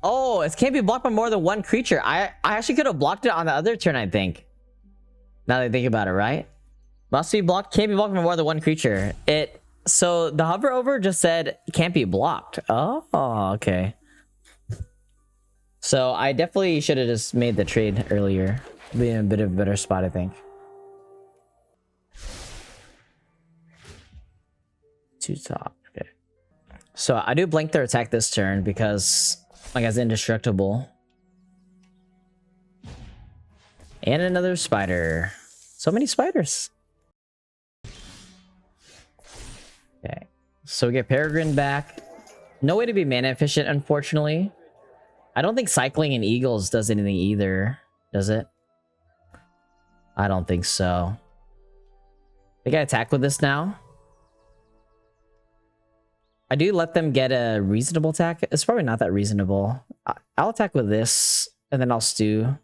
S2: Oh, it can't be blocked by more than one creature. I actually could have blocked it on the other turn, I think. Now that I think about it, right? Must be blocked. Can't be blocked by more than one creature. So the hover over just said can't be blocked. Oh, okay. So I definitely should have just made the trade earlier. Be in a bit of a better spot, I think. Two top. Okay. So I do blank their attack this turn because my guy's indestructible. And another spider. So many spiders. Okay. So we get Peregrine back. No way to be mana efficient, unfortunately. I don't think cycling in Eagles does anything either, does it? I don't think so. They got attack with this now. I do let them get a reasonable attack. It's probably not that reasonable. I'll attack with this, and then I'll stew.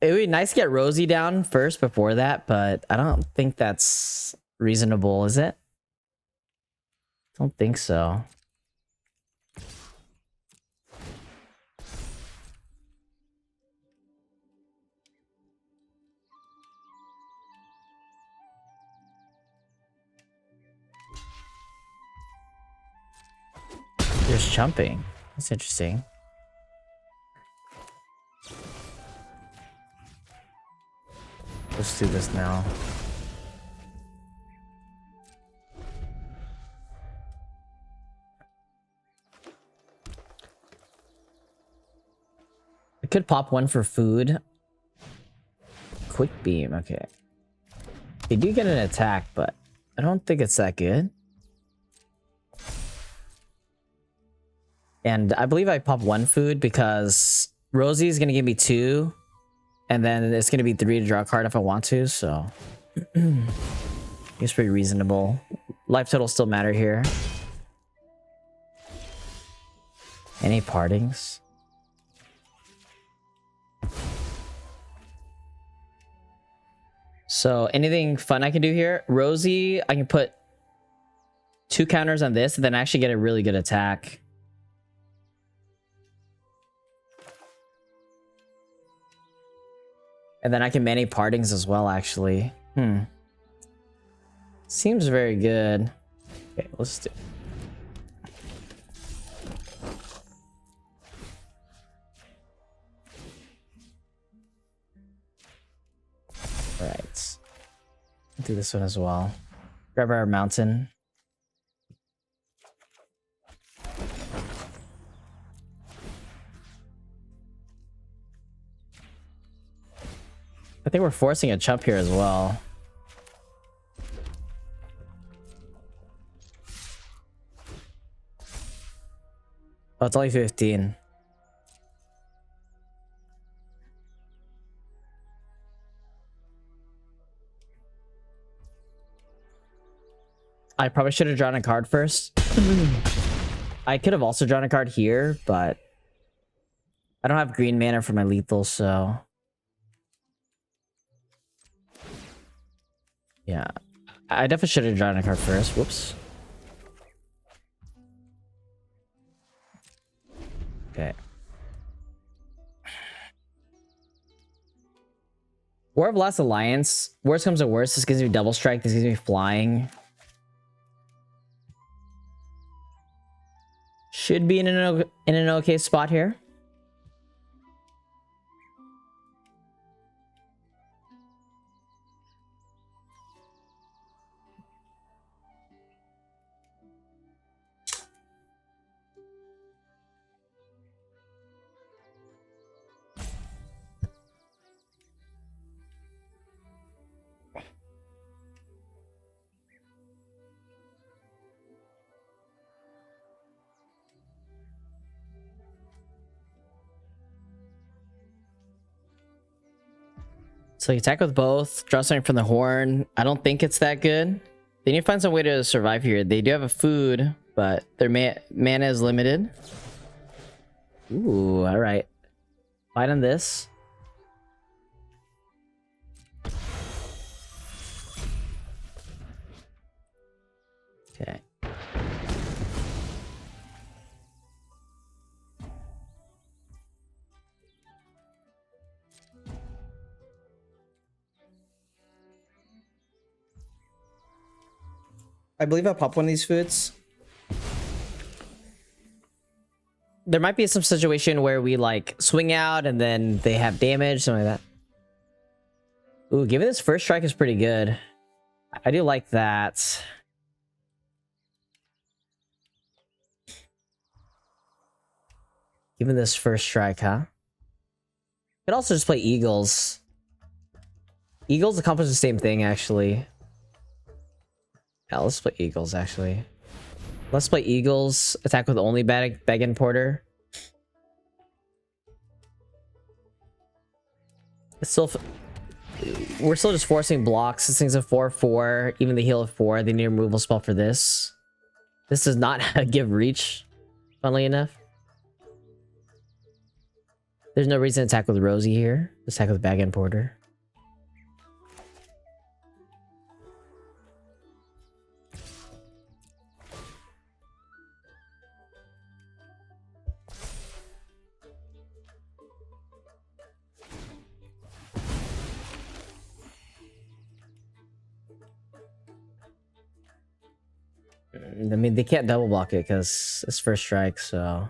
S2: It would be nice to get Rosie down first before that, but I don't think that's reasonable, is it? I don't think so. There's chumping. That's interesting. Let's do this now. I could pop one for food. Quick beam, okay. They do get an attack, but I don't think it's that good. And I believe I pop one food because Rosie is going to give me 2. And then it's going to be 3 to draw a card if I want to, so... it's pretty reasonable. Life total still matter here. Any partings? So anything fun I can do here? Rosie, I can put 2 counters on this and then actually get a really good attack. And then I can many partings as well, actually. Seems very good. Okay, let's do... Alright. Do this one as well. Grab our mountain. I think we're forcing a chump here as well. Oh, it's only 15. I probably should have drawn a card first. I could have also drawn a card here, but I don't have green mana for my lethal, so... yeah. I definitely should have drawn a card first. Whoops. Okay. War of Last Alliance. Worst comes to worst. This gives me double strike. This gives me flying. Should be in an okay spot here. So you attack with both, draw something from the horn. I don't think it's that good. They need to find some way to survive here. They do have a food, but their mana is limited. Ooh, alright. Fight on this. Okay. I believe I'll pop one of these foods. There might be some situation where we like swing out and then they have damage, something like that. Ooh, giving this first strike is pretty good. I do like that. Giving this first strike, huh? Could also just play Eagles. Eagles accomplish the same thing, actually. Yeah, let's play Eagles, actually. Let's play Eagles. Attack with only bag and porter. It's still... We're still just forcing blocks. This thing's a 4/4. Even the heal of 4. They need a removal spell for this. This does not give reach, funnily enough. There's no reason to attack with Rosie here. Just attack with bag and porter. I mean, they can't double block it because it's first strike, so...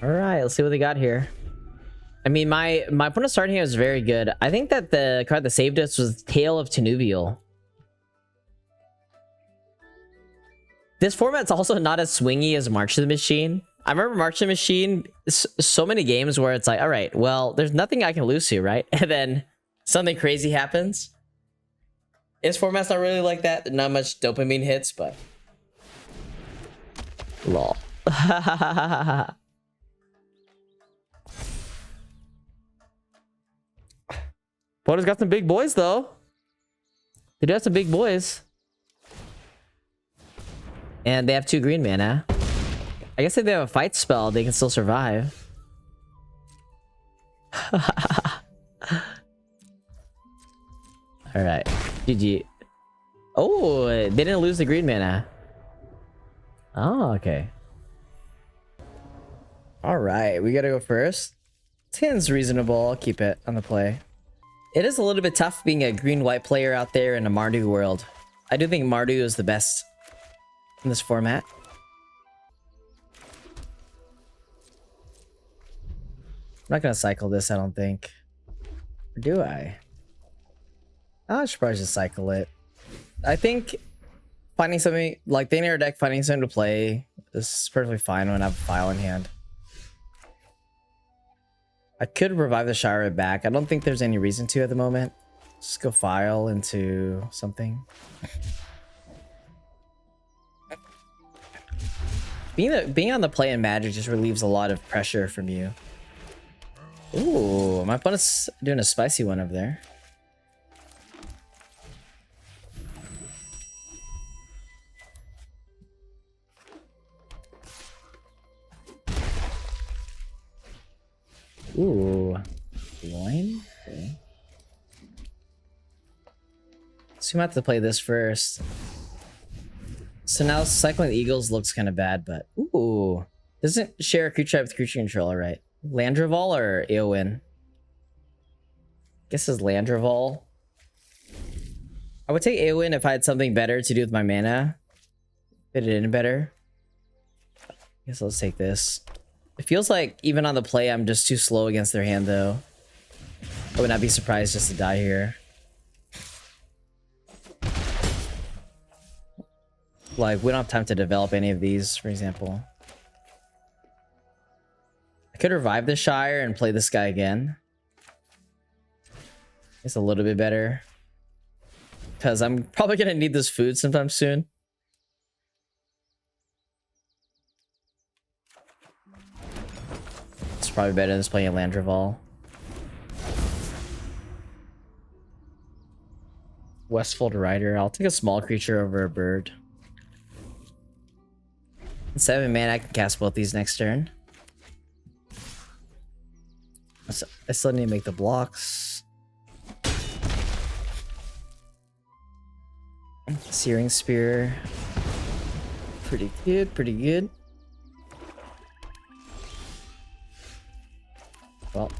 S2: Alright, let's see what they got here. I mean, my opponent's starting here is very good. I think that the card that saved us was Tale of Tenuvial. This format's also not as swingy as March of the Machine. I remember March of the Machine, so many games where it's like, alright, well, there's nothing I can lose here, right? And then something crazy happens. This format's not really like that. Not much dopamine hits, but... Lol. Porter's got some big boys, though. They do have some big boys. And they have 2 green mana. I guess if they have a fight spell, they can still survive. Alright. GG. Oh, they didn't lose the green mana. Oh, okay. Alright, we gotta go first. 10's reasonable. I'll keep it on the play. It is a little bit tough being a green-white player out there in a Mardu world. I do think Mardu is the best in this format. I'm not gonna cycle this, I don't think. Or do I? I should probably just cycle it. I think finding something like the inner deck, finding something to play is perfectly fine when I have a file in hand. I could revive the Shire back. I don't think there's any reason to at the moment. Just go file into something. Being on the play in Magic just relieves a lot of pressure from you. Ooh, my opponent's doing a spicy one over there. Ooh, loin? Okay. So we might have to play this first. So now cycling the Eagles looks kind of bad, but ooh, doesn't share a creature type with creature control. All right, Landrival or Eowyn? Guess it's Landrival. I would take Eowyn if I had something better to do with my mana. Fit it in better. Guess let's take this. It feels like even on the play, I'm just too slow against their hand, though. I would not be surprised just to die here. Like, we don't have time to develop any of these, for example. I could revive the Shire and play this guy again. It's a little bit better. Because I'm probably going to need this food sometime soon. It's probably better than just playing a Landrival. Westfold Rider. I'll take a small creature over a bird. 7 mana, I can cast both these next turn. I still need to make the blocks. Searing Spear. Pretty good, pretty good. Well.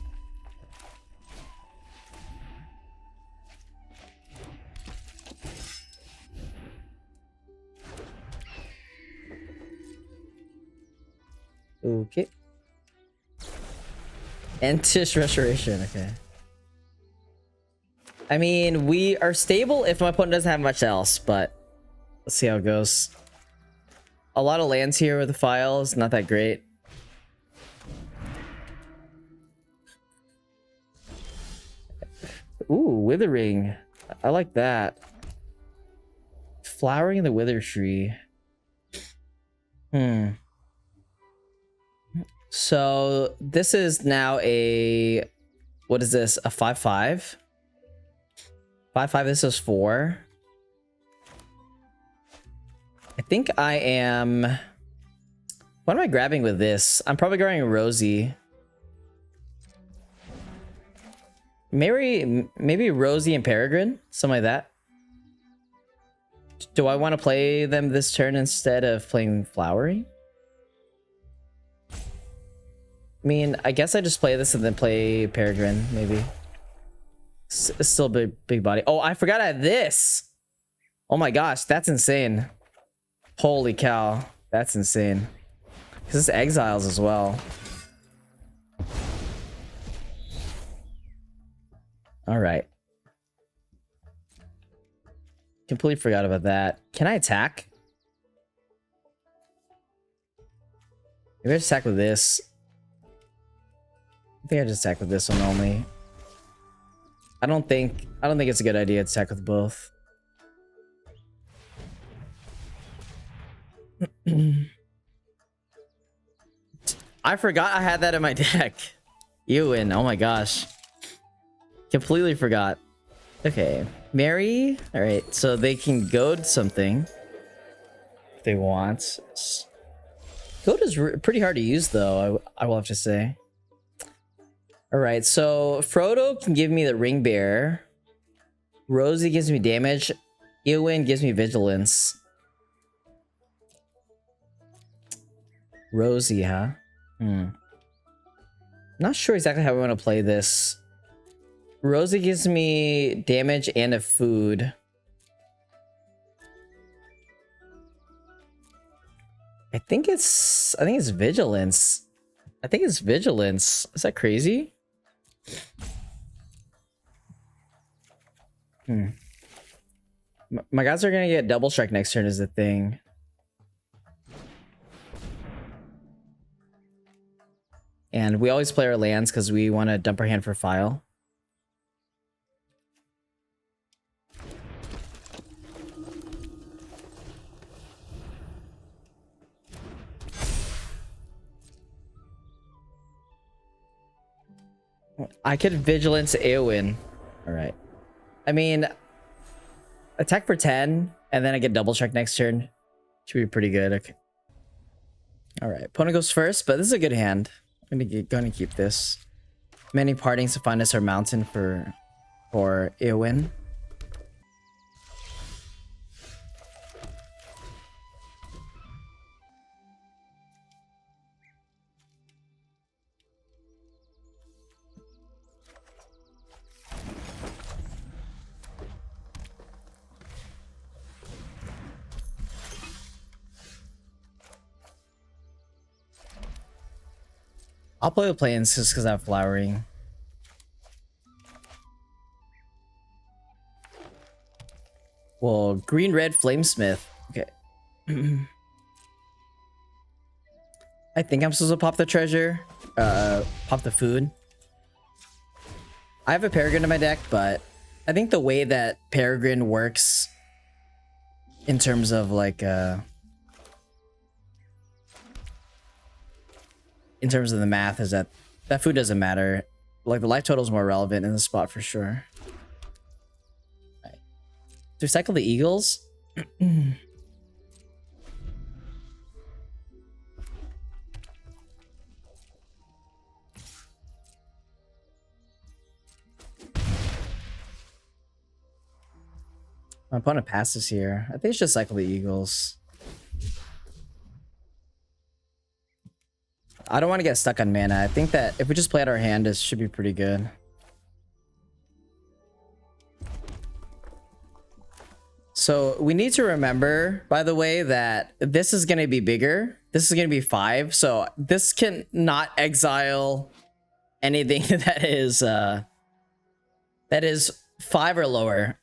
S2: Okay. Entish Restoration, okay. I mean, we are stable if my opponent doesn't have much else, but let's see how it goes. A lot of lands here with the files, not that great. Ooh, Withering. I like that. Flowering in the Wither Tree. So this is now a, what is this? A 5/5? 5/5, this is 4. I think I am, what am I grabbing with this? I'm probably grabbing Rosie. Maybe Rosie and Peregrine, something like that. Do I want to play them this turn instead of playing Flowery? I mean, I guess I just play this and then play Peregrine, maybe. It's still big body. Oh, I forgot I had this. Oh my gosh, that's insane. Holy cow, that's insane. Because this exiles as well. All right. Completely forgot about that. Can I attack? Maybe I just attack with this. I think I just attack with this one only. I don't think it's a good idea to attack with both. I forgot I had that in my deck. Eowyn, oh my gosh. Completely forgot. Okay, Mary. All right, so they can goad something if they want. Goad is pretty hard to use, though. I will have to say. All right, so Frodo can give me the Ring Bearer. Rosie gives me damage. Eowyn gives me vigilance. Rosie, huh? Not sure exactly how I want to play this. Rosie gives me damage and a food. I think it's vigilance. I think it's vigilance. Is that crazy? My guys are gonna get double strike next turn is the thing. And we always play our lands because we want to dump our hand for file. I could vigilance Eowyn. All right. I mean, attack for 10, and then I get double strike next turn. Should be pretty good. Okay. All right. Opponent goes first, but this is a good hand. I'm gonna keep this. Many partings to find us our mountain for Eowyn. I'll play with plains just because I have flowering. Well, green-red flamesmith. Okay. I think I'm supposed to pop the treasure. Pop the food. I have a Peregrine in my deck, but I think the way that Peregrine works in terms of like in terms of the math is that food doesn't matter. Like the life total is more relevant in the spot for sure. Right. Do we cycle the eagles? My opponent passes here. I think it's just cycle the eagles. I don't want to get stuck on mana. I think that if we just play out our hand, it should be pretty good. So we need to remember, by the way, that this is going to be bigger. This is going to be 5. So this can not exile anything that is 5 or lower.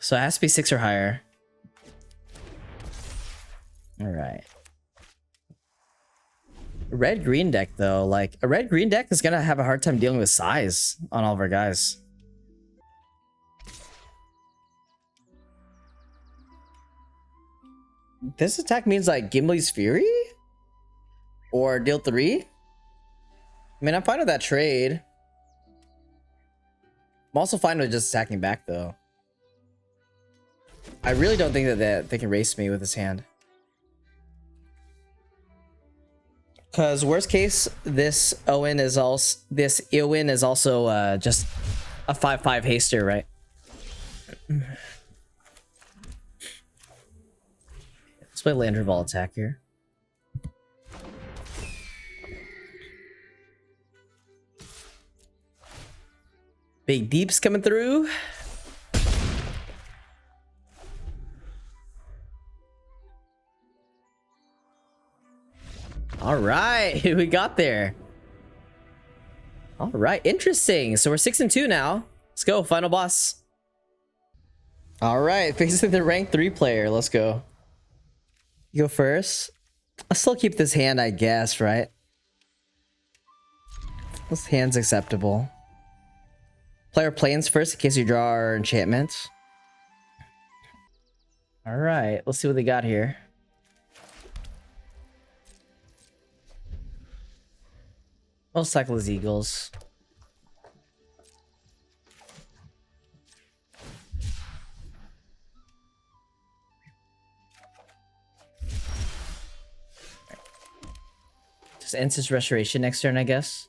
S2: So it has to be 6 or higher. All right. Red-green deck, though. Like, a red-green deck is going to have a hard time dealing with size on all of our guys. This attack means, like, Gimli's Fury? Or deal 3? I mean, I'm fine with that trade. I'm also fine with just attacking back, though. I really don't think that they can race me with this hand. Because worst case, this Owen is also just a 5/5 haster, right? Let's play land revolt attack here. Big deeps coming through. All right, we got there. All right, interesting. So we're 6-2 now. Let's go, final boss. All right, facing the rank 3 player. Let's go. You go first. I'll still keep this hand, I guess, right? This hand's acceptable. Player planes first in case you draw our enchantments. All right, let's see what they got here. I'll cycle his eagles. Just ends his restoration next turn, I guess.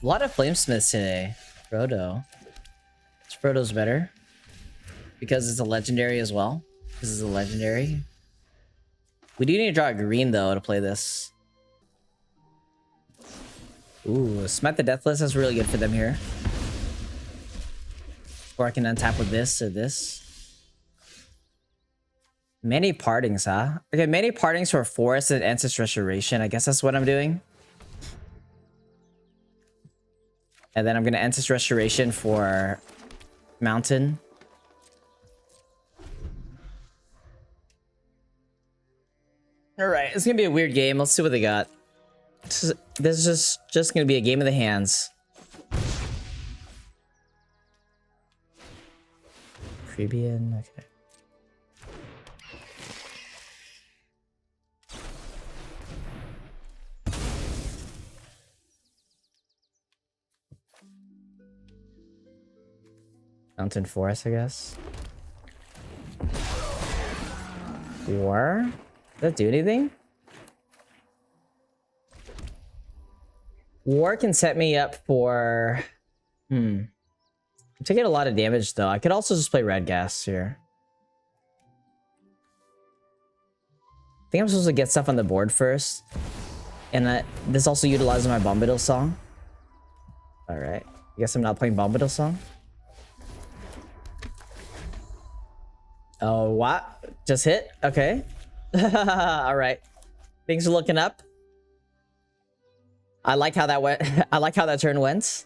S2: A lot of flamesmiths today. Frodo. Frodo's better. Because it's a legendary as well. This is a legendary. We do need to draw a green, though, to play this. Ooh, Smite the Deathless. That's really good for them here. Or I can untap with this or this. Many partings, huh? Okay, many partings for Forest and Ancestor Restoration. I guess that's what I'm doing. And then I'm going to Ancestor Restoration for Mountain. Alright, it's gonna be a weird game. Let's see what they got. This is just gonna be a game of the hands. Caribbean, okay. Mountain Forest, I guess. War? Does that do anything? War can set me up for... I'm taking a lot of damage, though. I could also just play Red Gas here. I think I'm supposed to get stuff on the board first. And this also utilizes my Bombadil Song. Alright. I guess I'm not playing Bombadil Song. Oh, what? Just hit? Okay. All right. Things are looking up. I like how that went. I like how that turn went.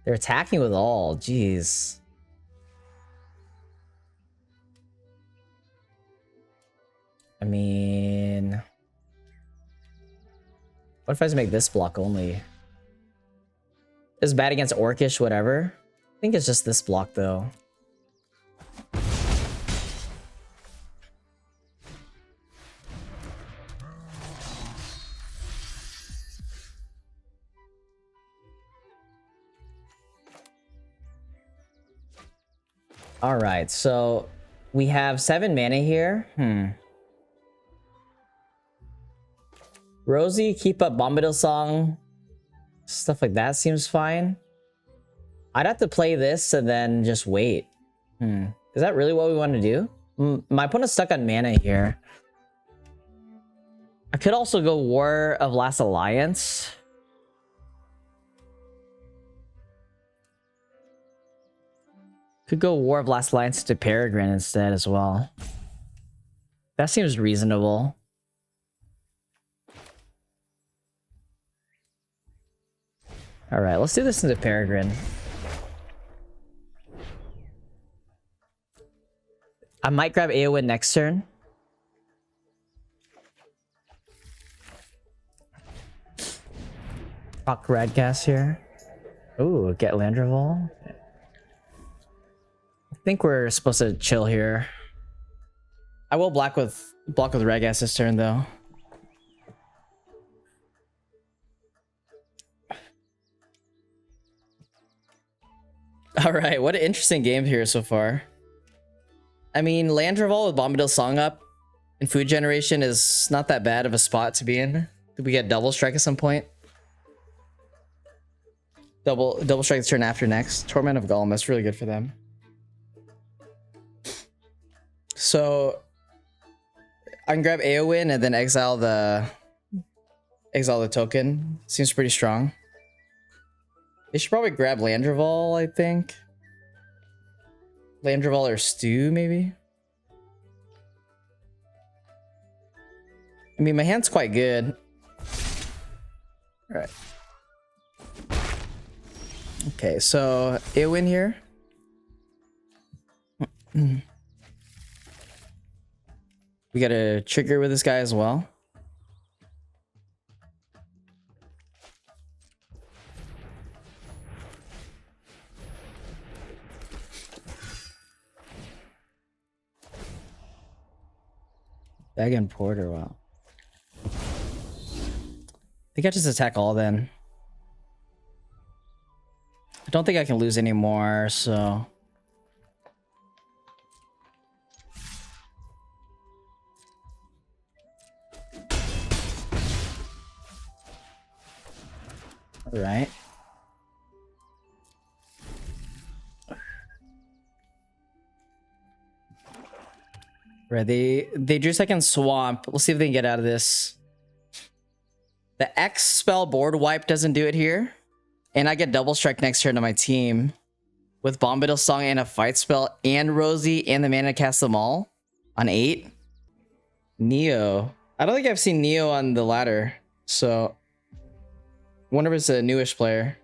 S2: They're attacking with all. Jeez. I mean... What if I just make this block only? It's bad against Orcish, whatever. I think it's just this block, though. Alright, so we have 7 mana here. Rosie, keep up Bombadil Song. Stuff like that seems fine. I'd have to play this and then just wait. Is that really what we want to do? My opponent's stuck on mana here. I could also go War of Last Alliance. Could go War of Last Alliance to Peregrine instead as well. That seems reasonable. Alright, let's do this into Peregrine. I might grab Eowyn next turn. Rock Radcast here. Ooh, get Landreval. I think we're supposed to chill here. I will block with Radcast this turn though. Alright, what an interesting game here so far. I mean, Landreval with Bombadil Song up in food generation is not that bad of a spot to be in. Did we get double strike at some point? Double strike the turn after next. Torment of Golem, that's really good for them. So I can grab Eowyn and then exile the token. Seems pretty strong. They should probably grab Landreval, I think. Landreval or Stew, maybe? I mean, my hand's quite good. Alright. Okay, so Eowyn here. We got a trigger with this guy as well. Bag and Porter, wow. I think I just attack all then. I don't think I can lose anymore, so... Alright. Right, they drew second swamp. We'll see if they can get out of this. The X spell board wipe doesn't do it here. And I get double strike next turn to my team. With Bombadil Song and a fight spell and Rosie and the mana to cast them all. On 8. Neo. I don't think I've seen Neo on the ladder. So wonder if it's a newish player.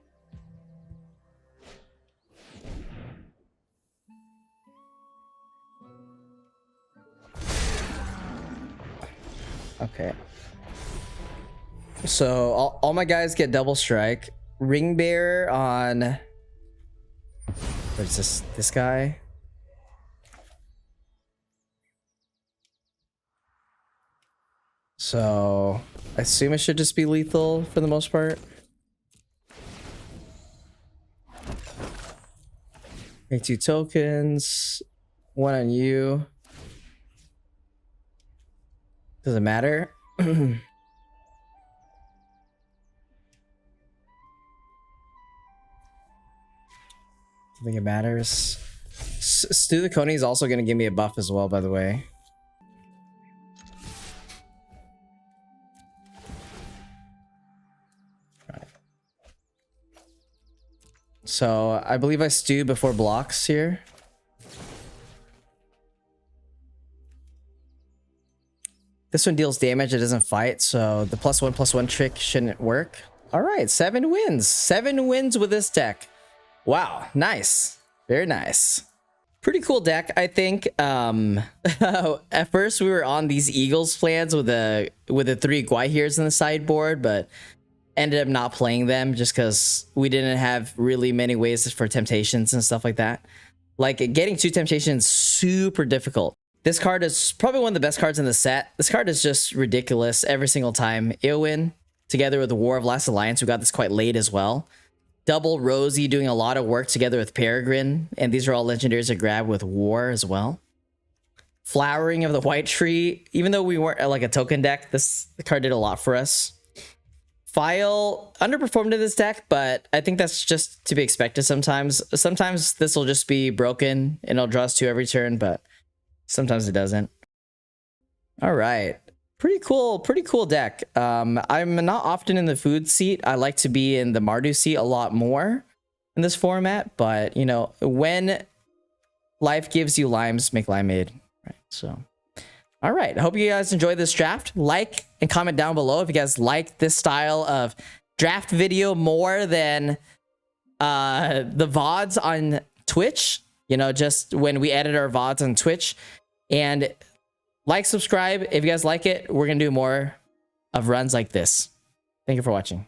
S2: Okay. So all my guys get double strike. Ring Bearer on... What is this guy? So I assume it should just be lethal for the most part. Make 2 tokens. 1 on you. Doesn't matter. I think it matters. Stu the Coney is also going to give me a buff as well, by the way. Right. So I believe I stew before blocks here. This one deals damage, it doesn't fight, so the +1/+1 trick shouldn't work. All right, 7 wins. 7 wins with this deck. Wow, nice. Very nice. Pretty cool deck, I think. At first we were on these Eagles plans with the 3 Guaihirs in the sideboard, but ended up not playing them just because we didn't have really many ways for temptations and stuff like that. Like, getting 2 temptations super difficult. This card is probably one of the best cards in the set. This card is just ridiculous every single time. Eowyn, together with the War of Last Alliance, we got this quite late as well. Double Rosie doing a lot of work together with Peregrine, and these are all legendaries to grab with War as well. Flowering of the White Tree, even though we weren't like a token deck, the card did a lot for us. File underperformed in this deck, but I think that's just to be expected sometimes. Sometimes this will just be broken and it'll draw us 2 every turn, but sometimes it doesn't. All right. Pretty cool deck. I'm not often in the food seat. I like to be in the Mardu seat a lot more in this format, but you know, when life gives you limes, make limeade, right? So, all right. I hope you guys enjoyed this draft. Like and comment down below if you guys like this style of draft video more than the VODs on Twitch. You know, just when we edit our VODs on Twitch. And like, subscribe if you guys like it. We're going to do more of runs like this. Thank you for watching.